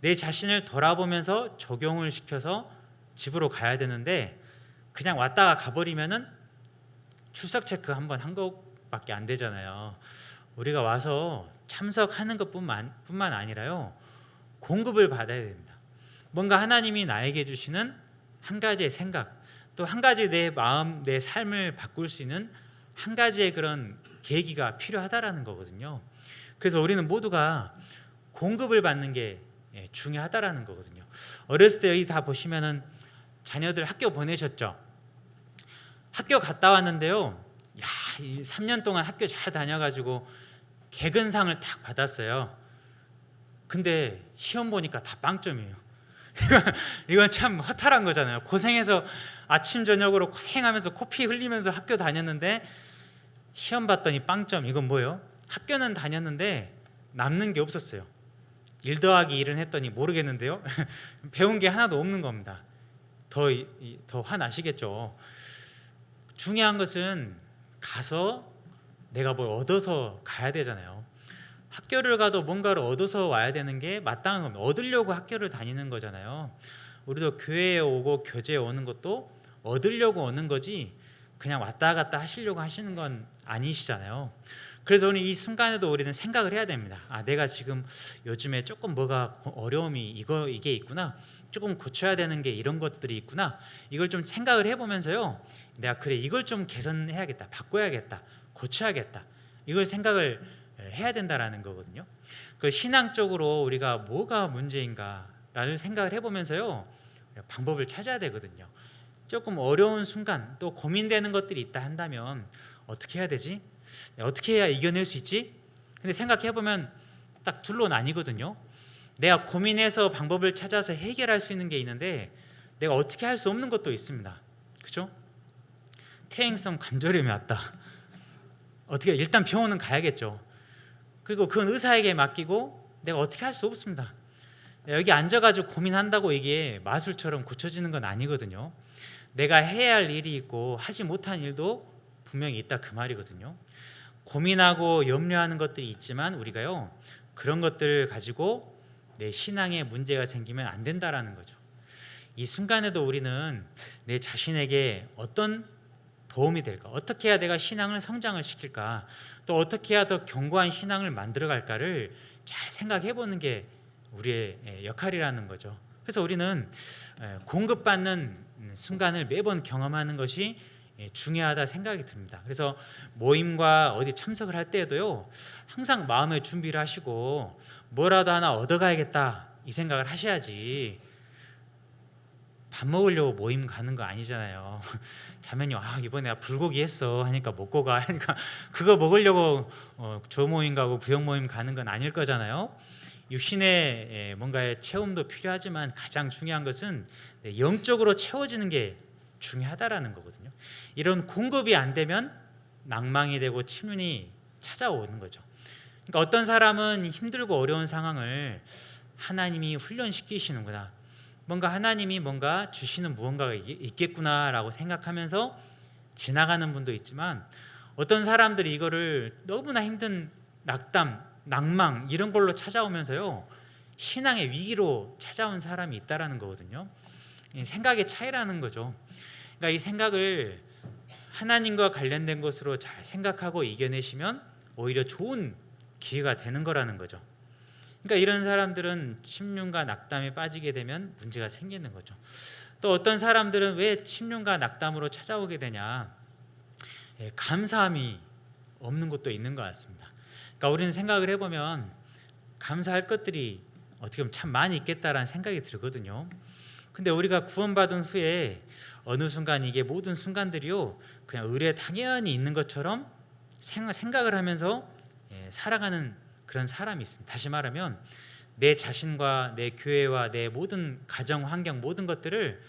내 자신을 돌아보면서 적용을 시켜서 집으로 가야 되는데, 그냥 왔다가 가버리면은 출석 체크 한번 한 것밖에 안 되잖아요. 우리가 와서 참석하는 것뿐만 아니라요, 공급을 받아야 됩니다. 뭔가 하나님이 나에게 주시는 한 가지의 생각, 또 한 가지 내 마음, 내 삶을 바꿀 수 있는 한 가지의 그런 계기가 필요하다라는 거거든요. 그래서 우리는 모두가 공급을 받는 게 중요하다라는 거거든요. 어렸을 때 여기 다 보시면은 자녀들 학교 보내셨죠? 학교 갔다 왔는데요, 야, 3년 동안 학교 잘 다녀가지고 개근상을 탁 받았어요. 근데 시험 보니까 다 빵점이에요. 이건 참 허탈한 거잖아요. 고생해서 아침 저녁으로 고생하면서 코피 흘리면서 학교 다녔는데 시험 봤더니 빵점. 이건 뭐예요? 학교는 다녔는데 남는 게 없었어요. 1 더하기 1은 했더니 모르겠는데요, 배운 게 하나도 없는 겁니다. 더 화나시겠죠. 중요한 것은 가서 내가 뭘 얻어서 가야 되잖아요. 학교를 가도 뭔가를 얻어서 와야 되는 게 마땅한 겁니다. 얻으려고 학교를 다니는 거잖아요. 우리도 교회에 오고 교제에 오는 것도 얻으려고 오는 거지, 그냥 왔다 갔다 하시려고 하시는 건 아니시잖아요. 그래서 오늘 이 순간에도 우리는 생각을 해야 됩니다. 내가 지금 요즘에 조금 뭐가 어려움이 이게 있구나, 조금 고쳐야 되는 게 이런 것들이 있구나, 이걸 좀 생각을 해보면서요, 내가 그래 이걸 좀 개선해야겠다, 바꿔야겠다, 고쳐야겠다, 이걸 생각을 해야 된다라는 거거든요. 그 신앙적으로 우리가 뭐가 문제인가를 생각을 해보면서요, 방법을 찾아야 되거든요. 조금 어려운 순간, 또 고민되는 것들이 있다 한다면 어떻게 해야 되지? 어떻게 해야 이겨낼 수 있지? 근데 생각해보면 딱 둘로 나뉘거든요. 내가 고민해서 방법을 찾아서 해결할 수 있는 게 있는데, 내가 어떻게 할 수 없는 것도 있습니다. 그죠? 퇴행성 관절염이 왔다. 어떻게, 일단 병원은 가야겠죠. 그리고 그건 의사에게 맡기고 내가 어떻게 할 수 없습니다. 여기 앉아가지고 고민한다고 이게 마술처럼 고쳐지는 건 아니거든요. 내가 해야 할 일이 있고 하지 못한 일도 분명히 있다 그 말이거든요. 고민하고 염려하는 것들이 있지만 우리가요, 그런 것들을 가지고 내 신앙에 문제가 생기면 안 된다라는 거죠. 이 순간에도 우리는 내 자신에게 어떤 도움이 될까, 어떻게 해야 내가 신앙을 성장을 시킬까, 또 어떻게 해야 더 견고한 신앙을 만들어 갈까를 잘 생각해 보는 게 우리의 역할이라는 거죠. 그래서 우리는 공급받는 순간을 매번 경험하는 것이 중요하다 생각이 듭니다. 그래서 모임과 어디 참석을 할 때에도요, 항상 마음의 준비를 하시고 뭐라도 하나 얻어가야겠다 이 생각을 하셔야지, 밥 먹으려고 모임 가는 거 아니잖아요. 자매님, 이번에 내가 불고기 했어 하니까 먹고 가 하니까 그거 먹으려고 조모임 가고 부역 모임 가는 건 아닐 거잖아요. 육신의 뭔가의 체험도 필요하지만 가장 중요한 것은 영적으로 채워지는 게 중요하다라는 거거든요. 이런 공급이 안 되면 낭망이 되고 침륜이 찾아오는 거죠. 그러니까 어떤 사람은 힘들고 어려운 상황을 하나님이 훈련시키시는구나, 뭔가 하나님이 뭔가 주시는 무언가가 있겠구나라고 생각하면서 지나가는 분도 있지만, 어떤 사람들이 이거를 너무나 힘든 낙담, 낭망 이런 걸로 찾아오면서요, 신앙의 위기로 찾아온 사람이 있다라는 거거든요. 생각의 차이라는 거죠. 그러니까 이 생각을 하나님과 관련된 것으로 잘 생각하고 이겨내시면 오히려 좋은 기회가 되는 거라는 거죠. 그러니까 이런 사람들은 침륜과 낙담에 빠지게 되면 문제가 생기는 거죠. 또 어떤 사람들은 왜 침륜과 낙담으로 찾아오게 되냐, 감사함이 없는 것도 있는 것 같습니다. 그러니까 우리는 생각을 해보면 감사할 것들이 어떻게 보면 참 많이 있겠다라는 생각이 들거든요. 근데 우리가 구원받은 후에 어느 순간 이게 모든 순간들이요, 그냥 의례 당연히 있는 것처럼 생각을 하면서 살아가는 그런 사람이 있습니다. 다시 말하면 내 자신과 내 교회와 내 모든 가정 환경 모든 것들을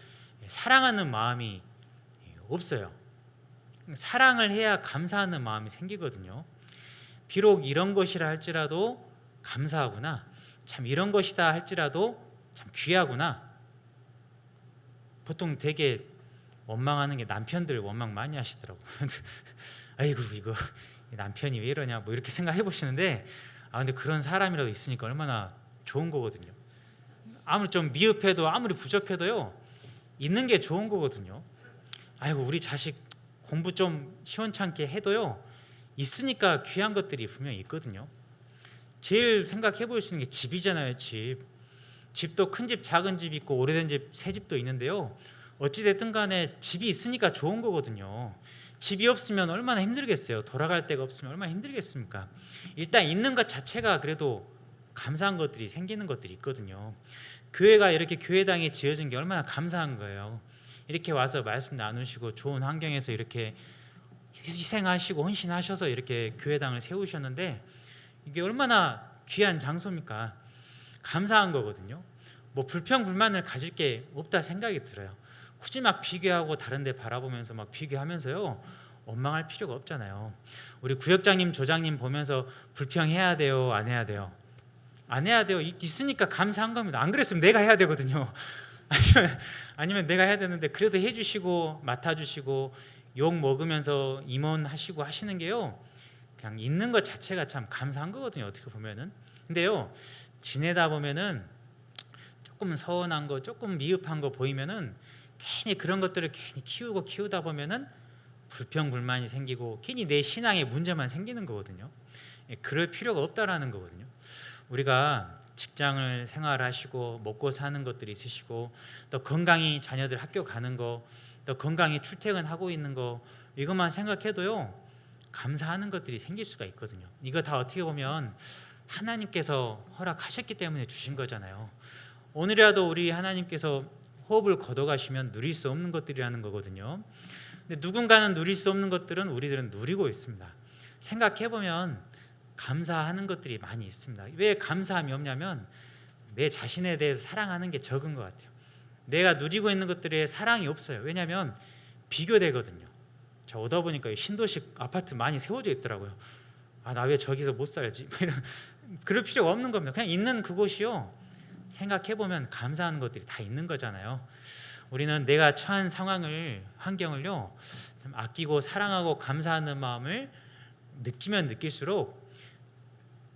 사랑하는 마음이 없어요. 사랑을 해야 감사하는 마음이 생기거든요. 비록 이런 것이라 할지라도 감사하구나, 참 이런 것이다 할지라도 참 귀하구나. 보통 되게 원망하는 게 남편들 원망 많이 하시더라고요. 아이고 이거 남편이 왜 이러냐 뭐 이렇게 생각해 보시는데, 근데 그런 사람이라도 있으니까 얼마나 좋은 거거든요. 아무리 좀 미흡해도 아무리 부족해도요, 있는 게 좋은 거거든요. 아이고 우리 자식 공부 좀 시원찮게 해도요, 있으니까 귀한 것들이 분명히 있거든요. 제일 생각해 볼 수 있는 게 집이잖아요. 집도 큰 집 작은 집 있고 오래된 집 새 집도 있는데요, 어찌됐든 간에 집이 있으니까 좋은 거거든요. 집이 없으면 얼마나 힘들겠어요. 돌아갈 데가 없으면 얼마나 힘들겠습니까? 일단 있는 것 자체가 그래도 감사한 것들이 생기는 것들이 있거든요. 교회가 이렇게 교회당이 지어진 게 얼마나 감사한 거예요. 이렇게 와서 말씀 나누시고 좋은 환경에서 이렇게 희생하시고 헌신하셔서 이렇게 교회당을 세우셨는데, 이게 얼마나 귀한 장소입니까? 감사한 거거든요. 뭐 불평 불만을 가질 게 없다 생각이 들어요. 굳이 막 비교하고 다른 데 바라보면서 막 비교하면서요, 원망할 필요가 없잖아요. 우리 구역장님 조장님 보면서 불평해야 돼요, 안 해야 돼요? 안 해야 돼요. 있으니까 감사한 겁니다. 안 그랬으면 내가 해야 되거든요. 아니면 내가 해야 되는데, 그래도 해주시고 맡아주시고 욕 먹으면서 임원하시고 하시는 게요, 그냥 있는 것 자체가 참 감사한 거거든요, 어떻게 보면은. 근데요, 지내다 보면은 조금 서운한 거, 조금 미흡한 거 보이면은 괜히 그런 것들을 괜히 키우다 보면은 불평불만이 생기고 괜히 내 신앙에 문제만 생기는 거거든요. 그럴 필요가 없다라는 거거든요. 우리가 직장을 생활하시고 먹고 사는 것들이 있으시고, 또 건강히 자녀들 학교 가는 거, 또 건강히 출퇴근하고 있는 거, 이것만 생각해도요, 감사하는 것들이 생길 수가 있거든요. 이거 다 어떻게 보면 하나님께서 허락하셨기 때문에 주신 거잖아요. 오늘이라도 우리 하나님께서 호흡을 걷어가시면 누릴 수 없는 것들이라는 거거든요. 근데 누군가는 누릴 수 없는 것들은 우리들은 누리고 있습니다. 생각해보면 감사하는 것들이 많이 있습니다. 왜 감사함이 없냐면 내 자신에 대해서 사랑하는 게 적은 것 같아요. 내가 누리고 있는 것들에 사랑이 없어요. 왜냐하면 비교되거든요. 저 오다 보니까 신도식 아파트 많이 세워져 있더라고요. 아, 나 왜 저기서 못 살지? 그럴 필요가 없는 겁니다. 그냥 있는 그곳이요, 생각해보면 감사하는 것들이 다 있는 거잖아요. 우리는 내가 처한 상황을, 환경을요, 참 아끼고 사랑하고 감사하는 마음을 느끼면 느낄수록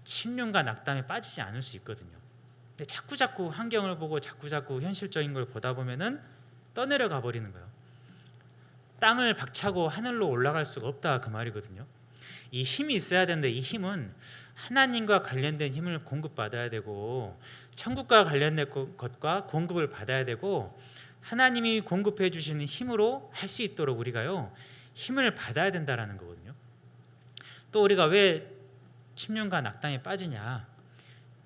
침륜과 낙담에 빠지지 않을 수 있거든요. 근데 자꾸 환경을 보고 자꾸 현실적인 걸 보다 보면은 떠내려가 버리는 거예요. 땅을 박차고 하늘로 올라갈 수가 없다, 그 말이거든요. 이 힘이 있어야 되는데, 이 힘은 하나님과 관련된 힘을 공급받아야 되고, 천국과 관련된 것과 공급을 받아야 되고, 하나님이 공급해 주시는 힘으로 할 수 있도록 우리가요, 힘을 받아야 된다라는 거거든요. 또 우리가 왜 침륜과 낙담에 빠지냐,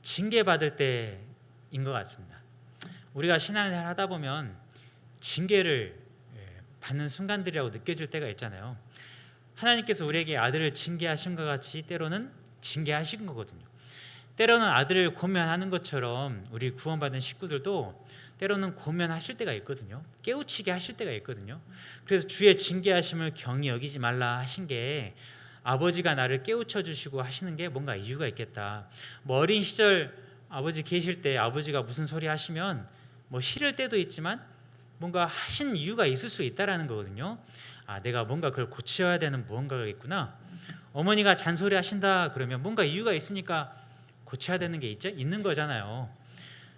징계받을 때인 것 같습니다. 우리가 신앙생활 하다 보면 징계를 받는 순간들이라고 느껴질 때가 있잖아요. 하나님께서 우리에게 아들을 징계하신 것 같이 때로는 징계하신 거거든요. 때로는 아들을 고면하는 것처럼 우리 구원받은 식구들도 때로는 고면하실 때가 있거든요. 깨우치게 하실 때가 있거든요. 그래서 주의 징계하심을 경히 여기지 말라 하신 게, 아버지가 나를 깨우쳐 주시고 하시는 게 뭔가 이유가 있겠다. 뭐 어린 시절 아버지 계실 때 아버지가 무슨 소리 하시면 뭐 싫을 때도 있지만 뭔가 하신 이유가 있을 수 있다라는 거거든요. 아, 내가 뭔가 그걸 고쳐야 되는 무언가가 있구나. 어머니가 잔소리 하신다 그러면 뭔가 이유가 있으니까 고쳐야 되는 게 있는 거잖아요.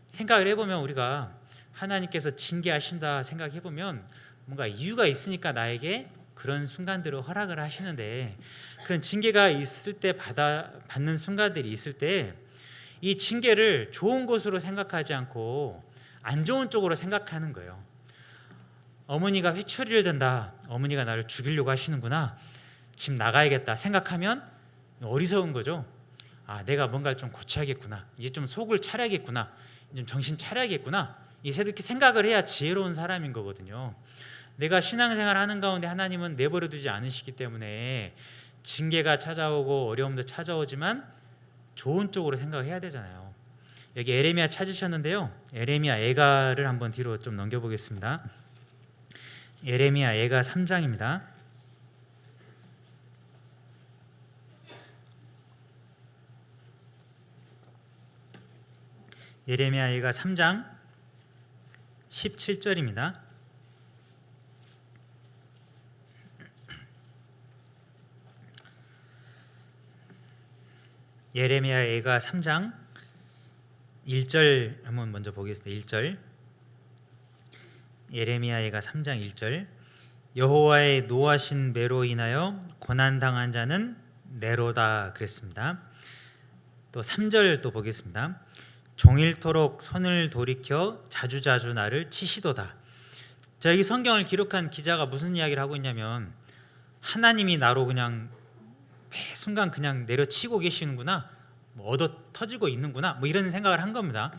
생각을 해보면, 우리가 하나님께서 징계하신다 생각해보면 뭔가 이유가 있으니까 나에게 그런 순간들을 허락을 하시는데, 그런 징계가 있을 때 받는 순간들이 있을 때 이 징계를 좋은 것으로 생각하지 않고 안 좋은 쪽으로 생각하는 거예요. 어머니가 회초리를 든다, 어머니가 나를 죽이려고 하시는구나, 집 나가야겠다 생각하면 어리석은 거죠. 아, 내가 뭔가 좀 고쳐야겠구나, 이제 좀 속을 차려야겠구나, 좀 정신 차려야겠구나, 이렇게 생각을 해야 지혜로운 사람인 거거든요. 내가 신앙생활 하는 가운데 하나님은 내버려 두지 않으시기 때문에 징계가 찾아오고 어려움도 찾아오지만 좋은 쪽으로 생각해야 되잖아요. 여기 에레미야 찾으셨는데요, 에레미야 애가를 한번 뒤로 좀 넘겨보겠습니다. 에레미야 애가 3장입니다. 예레미야 애가 3장 17절입니다. 예레미야 애가 3장 1절 한번 먼저 보겠습니다. 1절. 예레미야 애가 3장 1절. 여호와의 노하신 매로 인하여 고난 당한 자는 내로다 그랬습니다. 또 3절 또 보겠습니다. 종일토록 손을 돌이켜 자주자주 나를 치시도다. 자, 이 성경을 기록한 기자가 무슨 이야기를 하고 있냐면, 하나님이 나로 그냥 매 순간 그냥 내려치고 계시는구나, 뭐 얻어 터지고 있는구나, 뭐 이런 생각을 한 겁니다.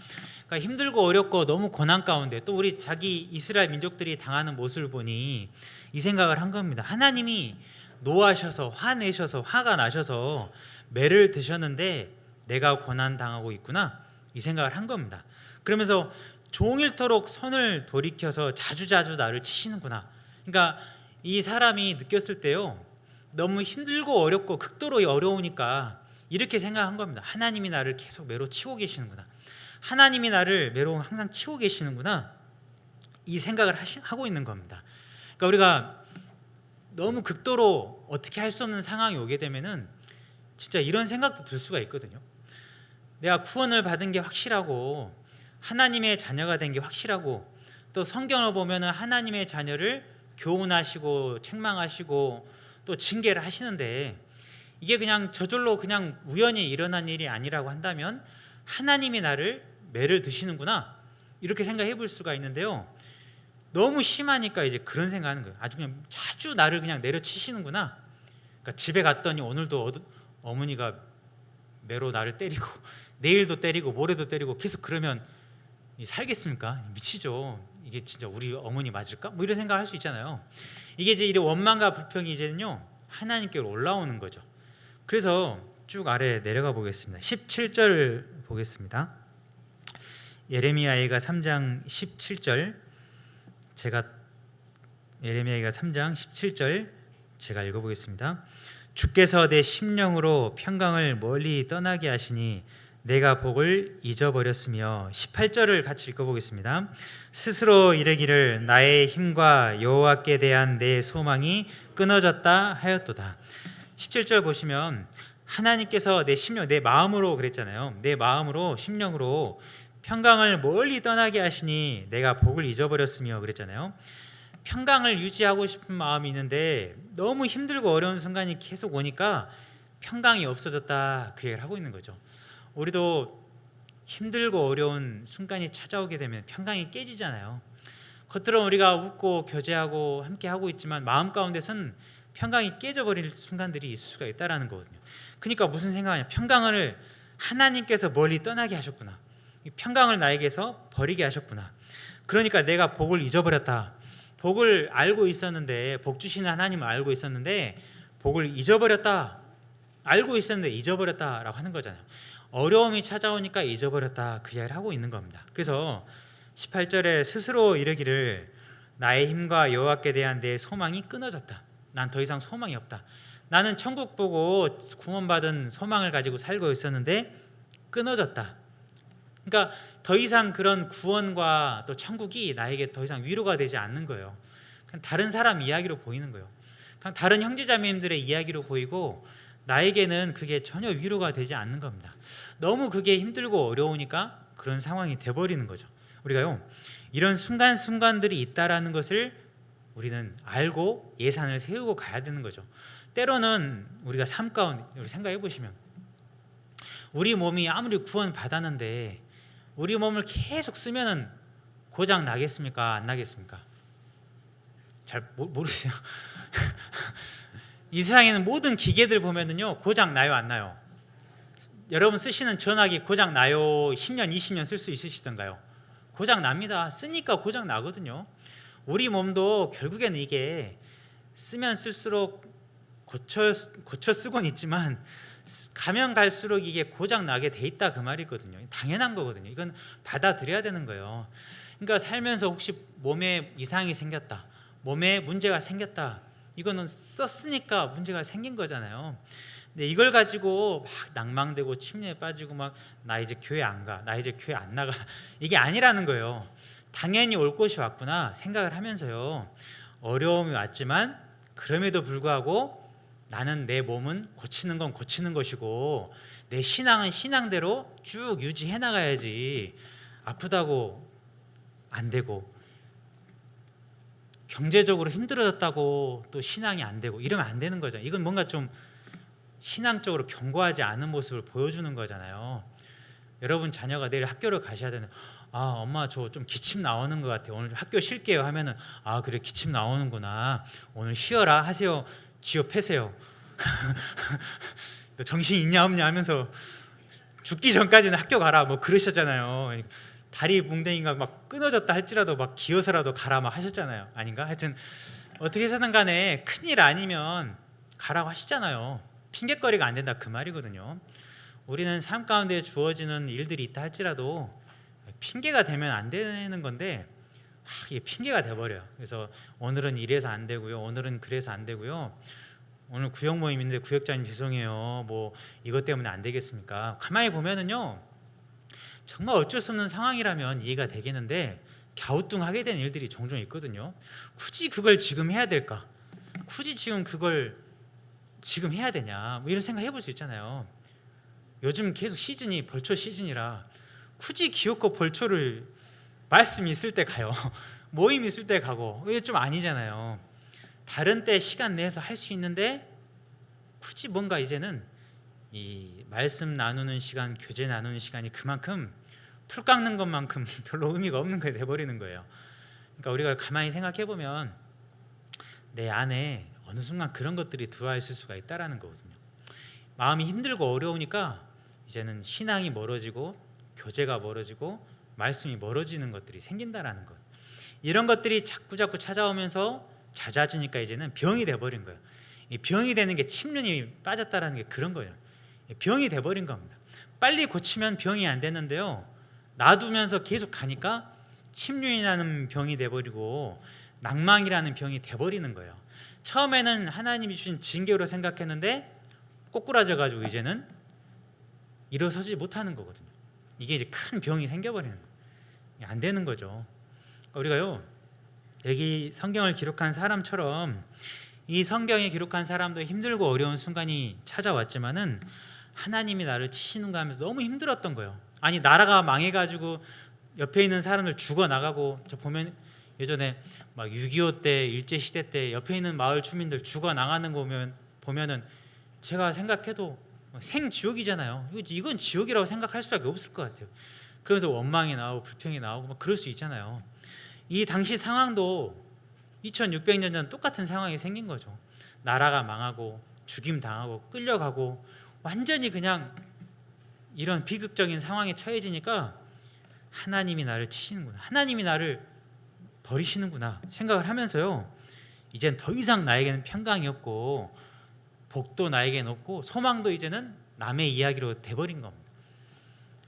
그러니까 힘들고 어렵고 너무 고난 가운데 또 우리 자기 이스라엘 민족들이 당하는 모습을 보니 이 생각을 한 겁니다. 하나님이 노하셔서 화내셔서 화가 나셔서 매를 드셨는데 내가 고난 당하고 있구나, 이 생각을 한 겁니다. 그러면서 종일토록 손을 돌이켜서 자주자주 나를 치시는구나. 그러니까 이 사람이 느꼈을 때요, 너무 힘들고 어렵고 극도로 어려우니까 이렇게 생각한 겁니다. 하나님이 나를 계속 매로 치고 계시는구나, 하나님이 나를 매로 항상 치고 계시는구나, 이 생각을 하고 있는 겁니다. 그러니까 우리가 너무 극도로 어떻게 할 수 없는 상황이 오게 되면은 진짜 이런 생각도 들 수가 있거든요. 내가 구원을 받은 게 확실하고 하나님의 자녀가 된 게 확실하고, 또 성경을 보면은 하나님의 자녀를 교훈하시고 책망하시고 또 징계를 하시는데, 이게 그냥 저절로 그냥 우연히 일어난 일이 아니라고 한다면 하나님이 나를 매를 드시는구나, 이렇게 생각해 볼 수가 있는데요, 너무 심하니까 이제 그런 생각하는 거예요. 아주 그냥 자주 나를 그냥 내려치시는구나. 그러니까 집에 갔더니 오늘도 어머니가 매로 나를 때리고 내일도 때리고 모레도 때리고 계속 그러면 살겠습니까? 미치죠. 이게 진짜 우리 어머니 맞을까? 뭐 이런 생각할 수 있잖아요. 이게 이제 이 원망과 불평이 이제는요 하나님께로 올라오는 거죠. 그래서 쭉 아래 내려가 보겠습니다. 17절 보겠습니다. 예레미야가 3장 17절, 예레미야가 3장 17절 제가 읽어보겠습니다. 주께서 내 심령으로 평강을 멀리 떠나게 하시니 내가 복을 잊어버렸으며. 18절을 같이 읽어보겠습니다. 스스로 이르기를 나의 힘과 여호와께 대한 내 소망이 끊어졌다 하였도다. 17절 보시면 하나님께서 내 심령, 내 마음으로 그랬잖아요. 내 마음으로, 심령으로 평강을 멀리 떠나게 하시니 내가 복을 잊어버렸으며 그랬잖아요. 평강을 유지하고 싶은 마음이 있는데 너무 힘들고 어려운 순간이 계속 오니까 평강이 없어졌다, 그 얘기를 하고 있는 거죠. 우리도 힘들고 어려운 순간이 찾아오게 되면 평강이 깨지잖아요. 겉으로 우리가 웃고 교제하고 함께 하고 있지만 마음 가운데서는 평강이 깨져버릴 순간들이 있을 수가 있다는 거거든요. 그러니까 무슨 생각이냐, 평강을 하나님께서 멀리 떠나게 하셨구나, 평강을 나에게서 버리게 하셨구나. 그러니까 내가 복을 잊어버렸다. 복을 알고 있었는데, 복 주시는 하나님을 알고 있었는데 복을 잊어버렸다. 알고 있었는데 잊어버렸다라고 하는 거잖아요. 어려움이 찾아오니까 잊어버렸다, 그 이야기를 하고 있는 겁니다. 그래서 18절에 스스로 이르기를 나의 힘과 여호와께 대한 내 소망이 끊어졌다. 난 더 이상 소망이 없다. 나는 천국 보고 구원받은 소망을 가지고 살고 있었는데 끊어졌다. 그러니까 더 이상 그런 구원과 또 천국이 나에게 더 이상 위로가 되지 않는 거예요. 그냥 다른 사람 이야기로 보이는 거예요. 그냥 다른 형제자매님들의 이야기로 보이고 나에게는 그게 전혀 위로가 되지 않는 겁니다. 너무 그게 힘들고 어려우니까 그런 상황이 돼버리는 거죠. 우리가요, 이런 순간순간들이 있다라는 것을 우리는 알고 예산을 세우고 가야 되는 거죠. 때로는 우리가 삶 가운데 생각해 보시면 우리 몸이 아무리 구원 받았는데 우리 몸을 계속 쓰면은 고장 나겠습니까? 안 나겠습니까? 잘 모르세요. 이 세상에는 모든 기계들 보면은요, 고장 나요, 안 나요? 여러분 쓰시는 전화기 고장 나요? 10년, 20년 쓸 수 있으시던가요? 고장 납니다. 쓰니까 고장 나거든요. 우리 몸도 결국에는 이게 쓰면 쓸수록 고쳐 쓰곤 있지만 가면 갈수록 이게 고장 나게 돼 있다, 그 말이거든요. 당연한 거거든요. 이건 받아들여야 되는 거예요. 그러니까 살면서 혹시 몸에 이상이 생겼다, 몸에 문제가 생겼다, 이거는 썼으니까 문제가 생긴 거잖아요. 근데 이걸 가지고 막 낭망되고 침례에 빠지고 막 나 이제 교회 안 가, 나 이제 교회 안 나가, 이게 아니라는 거예요. 당연히 올 것이 왔구나 생각을 하면서요, 어려움이 왔지만 그럼에도 불구하고 나는 내 몸은 고치는 건 고치는 것이고 내 신앙은 신앙대로 쭉 유지해 나가야지, 아프다고 안 되고 경제적으로 힘들어졌다고 또 신앙이 안 되고 이러면 안 되는 거죠. 이건 뭔가 좀 신앙적으로 견고하지 않은 모습을 보여주는 거잖아요. 여러분 자녀가 내일 학교를 가셔야 되는, 엄마 저 좀 기침 나오는 것 같아요, 오늘 학교 쉴게요 하면은, 그래 기침 나오는구나, 오늘 쉬어라 하세요, 쥐어 패세요? 너 정신 있냐 없냐 하면서 죽기 전까지는 학교 가라 뭐 그러셨잖아요. 다리 뭉댕이가 막 끊어졌다 할지라도 막 기어서라도 가라 막 하셨잖아요. 아닌가? 하여튼 어떻게 해서든 간에 큰일 아니면 가라고 하시잖아요. 핑계거리가 안 된다, 그 말이거든요. 우리는 삶 가운데 주어지는 일들이 있다 할지라도 핑계가 되면 안 되는 건데 이게 핑계가 돼버려요. 그래서 오늘은 이래서 안 되고요, 오늘은 그래서 안 되고요, 오늘 구역 모임인데 구역장님 죄송해요, 뭐 이것 때문에 안 되겠습니까? 가만히 보면은요, 정말 어쩔 수 없는 상황이라면 이해가 되겠는데 갸우뚱하게 되는 일들이 종종 있거든요. 굳이 그걸 지금 해야 될까? 굳이 지금 그걸 지금 해야 되냐? 뭐 이런 생각 해볼 수 있잖아요. 요즘 계속 시즌이 벌초 시즌이라 굳이 기어코 벌초를 말씀 있을 때 가요. 모임 있을 때 가고, 이게 좀 아니잖아요. 다른 때 시간 내서 할 수 있는데 굳이 뭔가 이제는 이 말씀 나누는 시간, 교제 나누는 시간이 그만큼 풀 깎는 것만큼 별로 의미가 없는 게 돼버리는 거예요. 그러니까 우리가 가만히 생각해 보면 내 안에 어느 순간 그런 것들이 들어와 있을 수가 있다라는 거거든요. 마음이 힘들고 어려우니까 이제는 신앙이 멀어지고 교제가 멀어지고 말씀이 멀어지는 것들이 생긴다라는 것. 이런 것들이 자꾸 찾아오면서 잦아지니까 이제는 병이 돼버린 거예요. 이 병이 되는 게 침륜이 빠졌다라는 게 그런 거예요. 병이 돼버린 겁니다. 빨리 고치면 병이 안 되는데요, 놔두면서 계속 가니까 침륜이라는 병이 돼버리고 낭망이라는 병이 돼버리는 거예요. 처음에는 하나님이 주신 징계로 생각했는데 꼬꾸라져 가지고 이제는 일어서지 못하는 거거든요. 이게 이제 큰 병이 생겨버리는 거예요. 안 되는 거죠. 우리가요, 여기 성경을 기록한 사람처럼 이 성경에 기록한 사람도 힘들고 어려운 순간이 찾아왔지만은 하나님이 나를 치시는가 하면서 너무 힘들었던 거예요. 아니, 나라가 망해가지고 옆에 있는 사람들 죽어나가고, 저 보면 예전에 막 6.25 때, 일제시대 때 옆에 있는 마을 주민들 죽어나가는 거 보면은 제가 생각해도 생지옥이잖아요. 이건 지옥이라고 생각할 수밖에 없을 것 같아요. 그래서 원망이 나오고 불평이 나오고 막 그럴 수 있잖아요. 이 당시 상황도 2600년 전 똑같은 상황이 생긴 거죠. 나라가 망하고 죽임 당하고 끌려가고 완전히 그냥 이런 비극적인 상황에 처해지니까 하나님이 나를 치시는구나, 하나님이 나를 버리시는구나 생각을 하면서요, 이젠 더 이상 나에게는 평강이 없고 복도 나에게는 없고 소망도 이제는 남의 이야기로 돼버린 겁니다.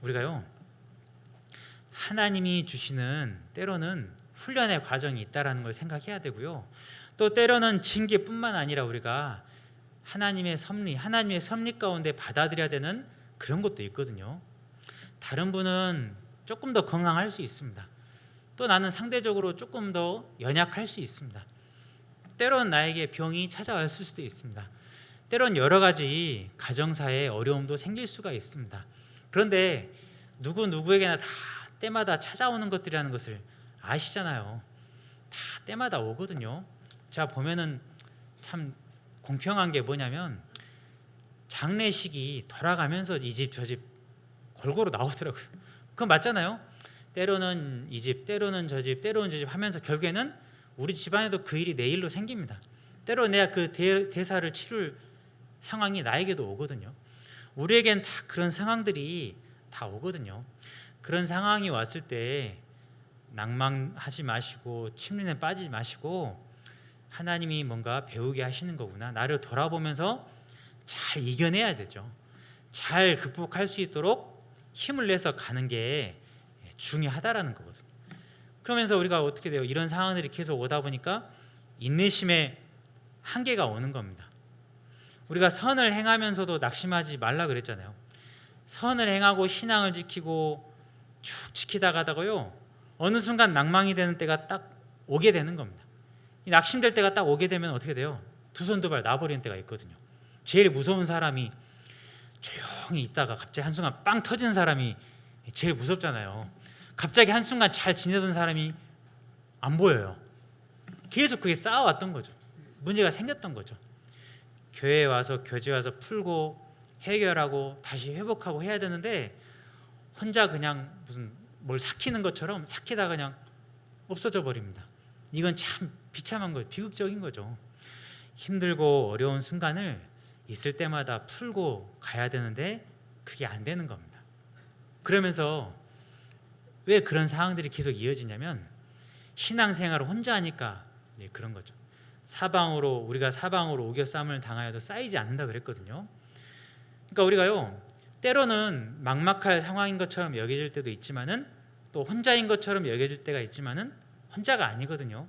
우리가요, 하나님이 주시는 때로는 훈련의 과정이 있다라는 걸 생각해야 되고요, 또 때로는 징계뿐만 아니라 우리가 하나님의 섭리 가운데 받아들여야 되는 그런 것도 있거든요. 다른 분은 조금 더 건강할 수 있습니다. 또 나는 상대적으로 조금 더 연약할 수 있습니다. 때로는 나에게 병이 찾아왔을 수도 있습니다. 때로는 여러 가지 가정사에 어려움도 생길 수가 있습니다. 그런데 누구에게나 다 때마다 찾아오는 것들이라는 것을 아시잖아요. 다 때마다 오거든요. 자, 보면은 참 공평한 게 뭐냐면 장례식이 돌아가면서 이 집 저 집 골고루 나오더라고요. 그건 맞잖아요. 때로는 이 집, 때로는 저 집, 때로는 저 집 하면서 결국에는 우리 집안에도 그 일이 내일로 생깁니다. 때로 내가 그 대사를 치룰 상황이 나에게도 오거든요. 우리에겐 다 그런 상황들이 다 오거든요. 그런 상황이 왔을 때 낭망하지 마시고 침륜에 빠지지 마시고 하나님이 뭔가 배우게 하시는 거구나, 나를 돌아보면서 잘 이겨내야 되죠. 잘 극복할 수 있도록 힘을 내서 가는 게 중요하다라는 거거든요. 그러면서 우리가 어떻게 돼요? 이런 상황들이 계속 오다 보니까 인내심의 한계가 오는 겁니다. 우리가 선을 행하면서도 낙심하지 말라 그랬잖아요. 선을 행하고 신앙을 지키고 쭉 지키다 가다가요, 어느 순간 낭망이 되는 때가 딱 오게 되는 겁니다. 이 낙심될 때가 딱 오게 되면 어떻게 돼요? 두 손 두 발 놔버리는 때가 있거든요. 제일 무서운 사람이 조용히 있다가 갑자기 한순간 빵 터지는 사람이 제일 무섭잖아요. 갑자기 한순간 잘 지내던 사람이 안 보여요. 계속 그게 쌓아왔던 거죠. 문제가 생겼던 거죠. 교회에 와서 교제 와서 풀고 해결하고 다시 회복하고 해야 되는데 혼자 그냥 무슨 뭘 삭히는 것처럼 삭히다가 그냥 없어져 버립니다. 이건 참 비참한 거예요. 비극적인 거죠. 힘들고 어려운 순간을 있을 때마다 풀고 가야 되는데 그게 안 되는 겁니다. 그러면서 왜 그런 상황들이 계속 이어지냐면 신앙생활을 혼자 하니까 그런 거죠. 우리가 사방으로 우겨 싸움을 당하여도 쌓이지 않는다 그랬거든요. 그러니까 우리가요, 때로는 막막할 상황인 것처럼 여겨질 때도 있지만은 또 혼자인 것처럼 여겨질 때가 있지만은 혼자가 아니거든요.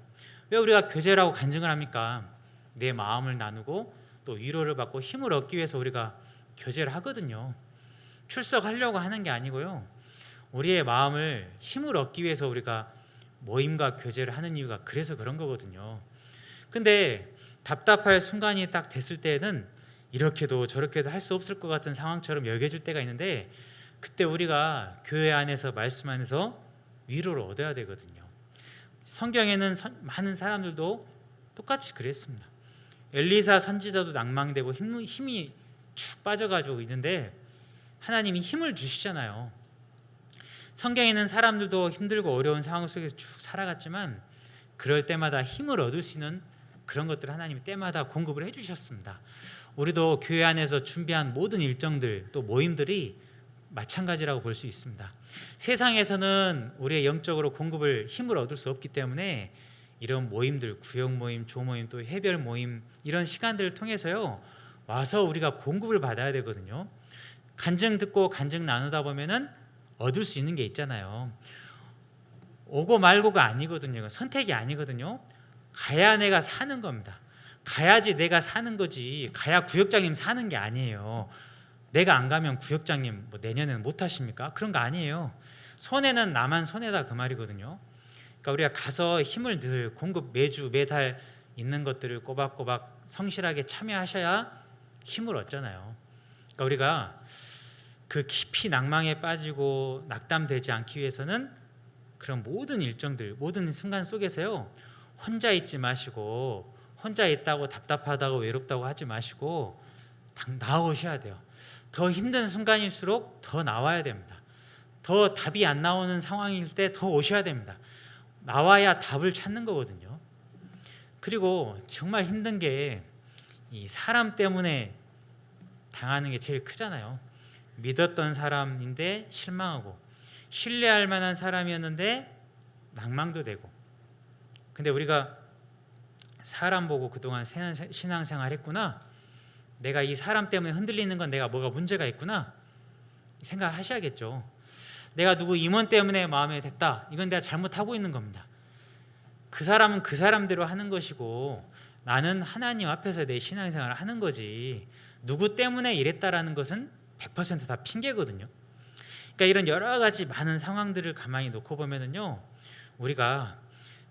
왜 우리가 교제라고 간증을 합니까? 내 마음을 나누고 또 위로를 받고 힘을 얻기 위해서 우리가 교제를 하거든요. 출석하려고 하는 게 아니고요, 우리의 마음을 힘을 얻기 위해서 우리가 모임과 교제를 하는 이유가 그래서 그런 거거든요. 근데 답답할 순간이 딱 됐을 때는 이렇게도 저렇게도 할 수 없을 것 같은 상황처럼 여겨질 때가 있는데 그때 우리가 교회 안에서 말씀 안에서 위로를 얻어야 되거든요. 성경에는 많은 사람들도 똑같이 그랬습니다. 엘리사 선지자도 낭망되고 힘이 축 빠져가지고 있는데 하나님이 힘을 주시잖아요. 성경에 있는 사람들도 힘들고 어려운 상황 속에서 쭉 살아갔지만 그럴 때마다 힘을 얻을 수 있는 그런 것들을 하나님이 때마다 공급을 해주셨습니다. 우리도 교회 안에서 준비한 모든 일정들 또 모임들이 마찬가지라고 볼 수 있습니다. 세상에서는 우리의 영적으로 힘을 얻을 수 없기 때문에 이런 모임들, 구역 모임, 조모임, 또 해별 모임 이런 시간들을 통해서요 와서 우리가 공급을 받아야 되거든요. 간증 듣고 간증 나누다 보면은 얻을 수 있는 게 있잖아요. 오고 말고가 아니거든요. 선택이 아니거든요. 가야 내가 사는 겁니다. 가야지 내가 사는 거지, 가야 구역장님 사는 게 아니에요. 내가 안 가면 구역장님 뭐 내년에는 못 하십니까? 그런 거 아니에요. 손해는 나만 손해다, 그 말이거든요. 그러니까 우리가 가서 힘을 늘 공급 매주 매달 있는 것들을 꼬박꼬박 성실하게 참여하셔야 힘을 얻잖아요. 그러니까 우리가 그 깊이 낭망에 빠지고 낙담되지 않기 위해서는 그런 모든 일정들, 모든 순간 속에서요, 혼자 있지 마시고, 혼자 있다고 답답하다고 외롭다고 하지 마시고 나오셔야 돼요. 더 힘든 순간일수록 더 나와야 됩니다. 더 답이 안 나오는 상황일 때 더 오셔야 됩니다. 나와야 답을 찾는 거거든요. 그리고 정말 힘든 게 이 사람 때문에 당하는 게 제일 크잖아요. 믿었던 사람인데 실망하고, 신뢰할 만한 사람이었는데 낭망도 되고. 근데 우리가 사람 보고 그동안 신앙생활 했구나, 내가 이 사람 때문에 흔들리는 건 내가 뭐가 문제가 있구나 생각하셔야겠죠. 내가 누구 임원 때문에 마음에 됐다, 이건 내가 잘못하고 있는 겁니다. 그 사람은 그 사람대로 하는 것이고, 나는 하나님 앞에서 내 신앙생활을 하는 거지, 누구 때문에 이랬다라는 것은 100% 다 핑계거든요. 그러니까 이런 여러 가지 많은 상황들을 가만히 놓고 보면은요, 우리가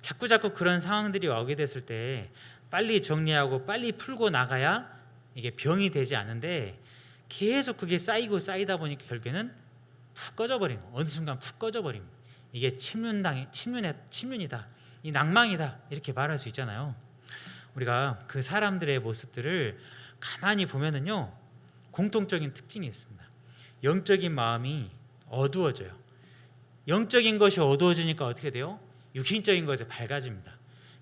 자꾸 그런 상황들이 오게 됐을 때 빨리 정리하고 빨리 풀고 나가야 이게 병이 되지 않는데, 계속 그게 쌓이고 쌓이다 보니까 결국에는 푹 꺼져버린 거, 어느 순간 푹 꺼져버립니다. 이게 침륜이다, 이 낭망이다, 이렇게 말할 수 있잖아요. 우리가 그 사람들의 모습들을 가만히 보면은요, 공통적인 특징이 있습니다. 영적인 마음이 어두워져요. 영적인 것이 어두워지니까 어떻게 돼요? 육신적인 것에 밝아집니다.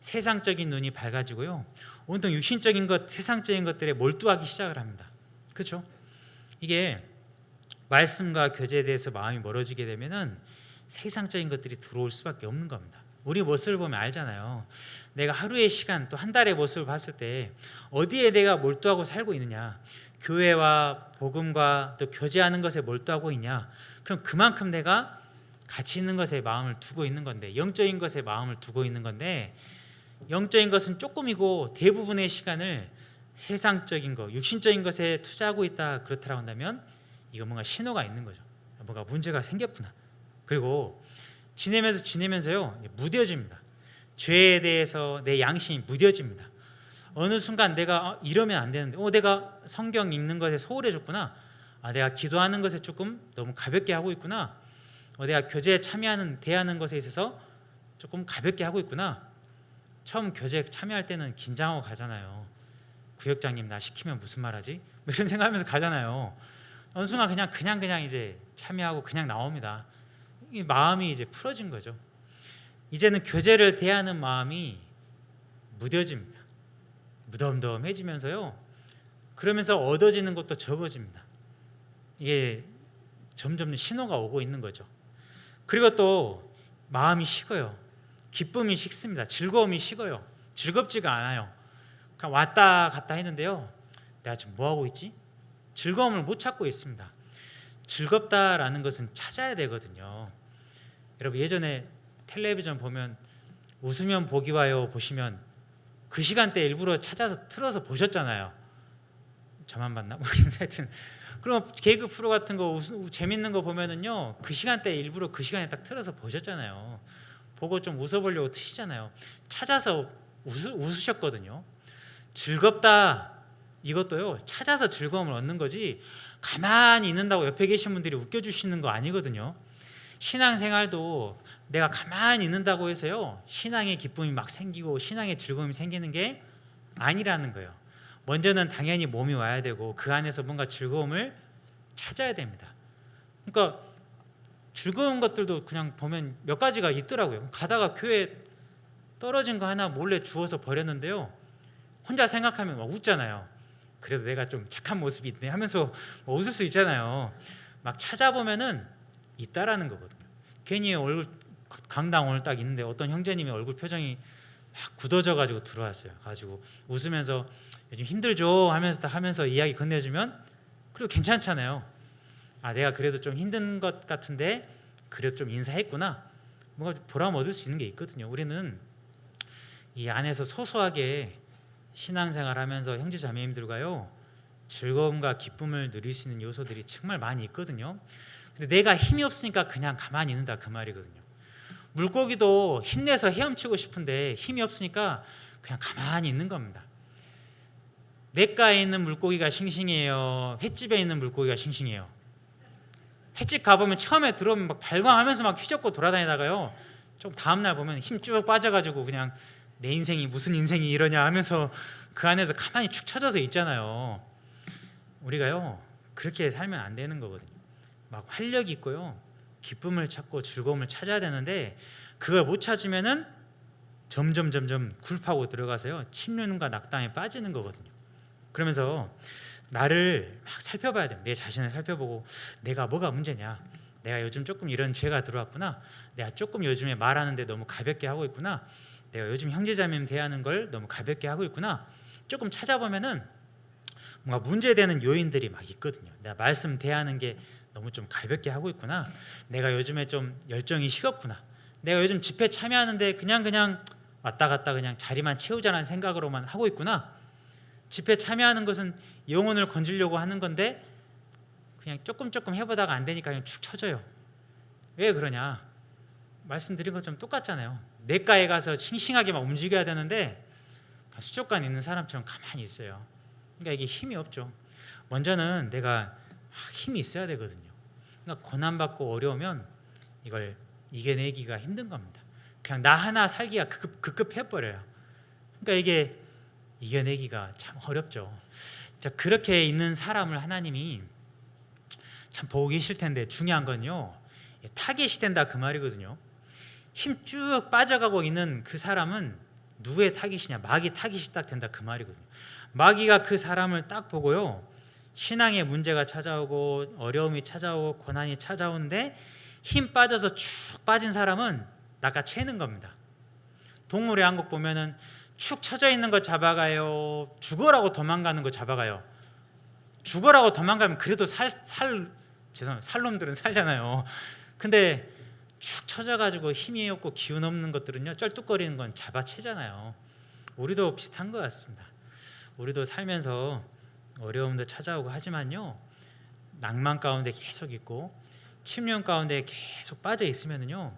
세상적인 눈이 밝아지고요, 온통 육신적인 것, 세상적인 것들에 몰두하기 시작을 합니다. 그렇죠? 이게 말씀과 교제에 대해서 마음이 멀어지게 되면은 세상적인 것들이 들어올 수밖에 없는 겁니다. 우리 모습을 보면 알잖아요. 내가 하루의 시간, 또 한 달의 모습을 봤을 때 어디에 내가 몰두하고 살고 있느냐, 교회와 복음과 또 교제하는 것에 몰두하고 있냐, 그럼 그만큼 내가 가치 있는 것에 마음을 두고 있는 건데, 영적인 것에 마음을 두고 있는 건데, 영적인 것은 조금이고 대부분의 시간을 세상적인 것, 육신적인 것에 투자하고 있다, 그렇다고 한다면 이거 뭔가 신호가 있는 거죠. 뭔가 문제가 생겼구나. 그리고 지내면서요, 무뎌집니다. 죄에 대해서 내 양심이 무뎌집니다. 어느 순간 내가 이러면 안 되는데, 내가 성경 읽는 것에 소홀해졌구나, 내가 기도하는 것에 조금 너무 가볍게 하고 있구나, 내가 교제에 참여하는, 대하는 것에 있어서 조금 가볍게 하고 있구나. 처음 교제 참여할 때는 긴장하고 가잖아요. 구역장님 나 시키면 무슨 말하지? 이런 생각하면서 가잖아요. 어느 순간 그냥 이제 참여하고 그냥 나옵니다. 이 마음이 이제 풀어진 거죠. 이제는 교제를 대하는 마음이 무뎌집니다. 무덤덤해지면서요, 그러면서 얻어지는 것도 적어집니다. 이게 점점 신호가 오고 있는 거죠. 그리고 또 마음이 식어요. 기쁨이 식습니다. 즐거움이 식어요. 즐겁지가 않아요. 그냥 왔다 갔다 했는데요, 내가 지금 뭐 하고 있지? 즐거움을 못 찾고 있습니다. 즐겁다라는 것은 찾아야 되거든요. 여러분, 예전에 텔레비전 보면 웃으면 복이 와요 보시면 그 시간대 일부러 찾아서 틀어서 보셨잖아요. 저만 봤나? 모르겠는데 하여튼 그럼 개그 프로 같은 거 재밌는 거 보면은요, 그 시간대 일부러 그 시간에 딱 틀어서 보셨잖아요. 보고 좀 웃어보려고 트시잖아요. 찾아서 웃으셨거든요. 즐겁다, 이것도요, 찾아서 즐거움을 얻는 거지 가만히 있는다고 옆에 계신 분들이 웃겨주시는 거 아니거든요. 신앙생활도 내가 가만히 있는다고 해서요, 신앙의 기쁨이 막 생기고 신앙의 즐거움이 생기는 게 아니라는 거예요. 먼저는 당연히 몸이 와야 되고 그 안에서 뭔가 즐거움을 찾아야 됩니다. 그러니까 즐거운 것들도 그냥 보면 몇 가지가 있더라고요. 가다가 교회 떨어진 거 하나 몰래 주워서 버렸는데요, 혼자 생각하면 막 웃잖아요. 그래도 내가 좀 착한 모습이 있네 하면서 뭐 웃을 수 있잖아요. 막 찾아보면은 있다라는 거거든요. 괜히 얼굴 강당 오늘 딱 있는데 어떤 형제님이 얼굴 표정이 막 굳어져 가지고 들어왔어요. 가지고 웃으면서 요즘 힘들죠 하면서 이야기 건네주면 그리고 괜찮잖아요. 내가 그래도 좀 힘든 것 같은데 그래도 좀 인사했구나, 뭔가 보람 얻을 수 있는 게 있거든요. 우리는 이 안에서 소소하게 신앙생활하면서 형제 자매님들과요 즐거움과 기쁨을 누릴 수 있는 요소들이 정말 많이 있거든요. 근데 내가 힘이 없으니까 그냥 가만히 있는다 그 말이거든요. 물고기도 힘내서 헤엄치고 싶은데 힘이 없으니까 그냥 가만히 있는 겁니다. 냇가에 있는 물고기가 싱싱해요, 횟집에 있는 물고기가 싱싱해요? 횟집 가보면 처음에 들어오면 막 발광하면서 막 휘젓고 돌아다니다가요 좀 다음날 보면 힘 쭉 빠져가지고 그냥 내 인생이 무슨 인생이 이러냐 하면서 그 안에서 가만히 축 처져서 있잖아요. 우리가요 그렇게 살면 안 되는 거거든요. 막 활력이 있고요 기쁨을 찾고 즐거움을 찾아야 되는데 그걸 못 찾으면은 점점 굴파고 들어가서요 침륜과 낙담에 빠지는 거거든요. 그러면서 나를 막 살펴봐야 돼요. 내 자신을 살펴보고 내가 뭐가 문제냐, 내가 요즘 조금 이런 죄가 들어왔구나, 내가 조금 요즘에 말하는데 너무 가볍게 하고 있구나, 내가 요즘 형제자매님 대하는 걸 너무 가볍게 하고 있구나, 조금 찾아보면은 뭔가 문제되는 요인들이 막 있거든요. 내가 말씀 대하는 게 너무 좀 가볍게 하고 있구나, 내가 요즘에 좀 열정이 식었구나, 내가 요즘 집회 참여하는데 그냥 왔다 갔다 그냥 자리만 채우자는 생각으로만 하고 있구나, 집회 참여하는 것은 영혼을 건지려고 하는 건데 그냥 조금 해보다가 안 되니까 그냥 축 처져요. 왜 그러냐, 말씀드린 것처럼 똑같잖아요. 냇가에 가서 싱싱하게 막 움직여야 되는데 수족관 있는 사람처럼 가만히 있어요. 그러니까 이게 힘이 없죠. 먼저는 내가 힘이 있어야 되거든요. 그러니까 고난받고 어려우면 이걸 이겨내기가 힘든 겁니다. 그냥 나 하나 살기가 급급해버려요. 그러니까 이게 이겨내기가 참 어렵죠. 자, 그렇게 있는 사람을 하나님이 참 보고 계실 텐데 중요한 건요 타겟이 된다 그 말이거든요. 힘 쭉 빠져가고 있는 그 사람은 누구의 타깃이냐, 마귀 타깃이 딱 된다 그 말이거든요. 마귀가 그 사람을 딱 보고요 신앙에 문제가 찾아오고 어려움이 찾아오고 고난이 찾아오는데 힘 빠져서 쭉 빠진 사람은 낚아채는 겁니다. 동물의 한국 보면은 축 처져 있는 거 잡아가요, 죽어라고 도망가는 거 잡아가요. 죽어라고 도망가면 그래도 살놈들은 살잖아요. 근데 축 처져가지고 힘이 없고 기운 없는 것들은요 쩔뚝거리는 건 잡아채잖아요. 우리도 비슷한 것 같습니다. 우리도 살면서 어려움도 찾아오고 하지만요 낭만 가운데 계속 있고 침륜 가운데 계속 빠져 있으면요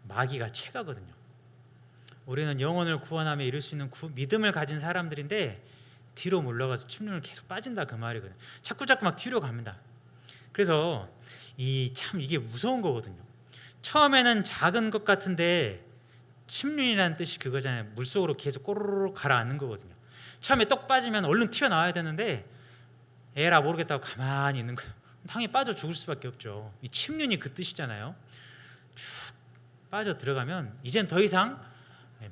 마귀가 채가거든요. 우리는 영혼을 구원하며 이룰 수 있는 믿음을 가진 사람들인데 뒤로 물러가서 침륜을 계속 빠진다 그 말이거든요. 자꾸 막 뒤로 갑니다. 그래서 이게 무서운 거거든요. 처음에는 작은 것 같은데 침륜이라는 뜻이 그거잖아요. 물속으로 계속 꼬르르 가라앉는 거거든요. 처음에 똑 빠지면 얼른 튀어나와야 되는데 에라 모르겠다고 가만히 있는 거예요. 당연히 빠져 죽을 수밖에 없죠. 이 침륜이 그 뜻이잖아요. 쭉 빠져 들어가면 이젠 더 이상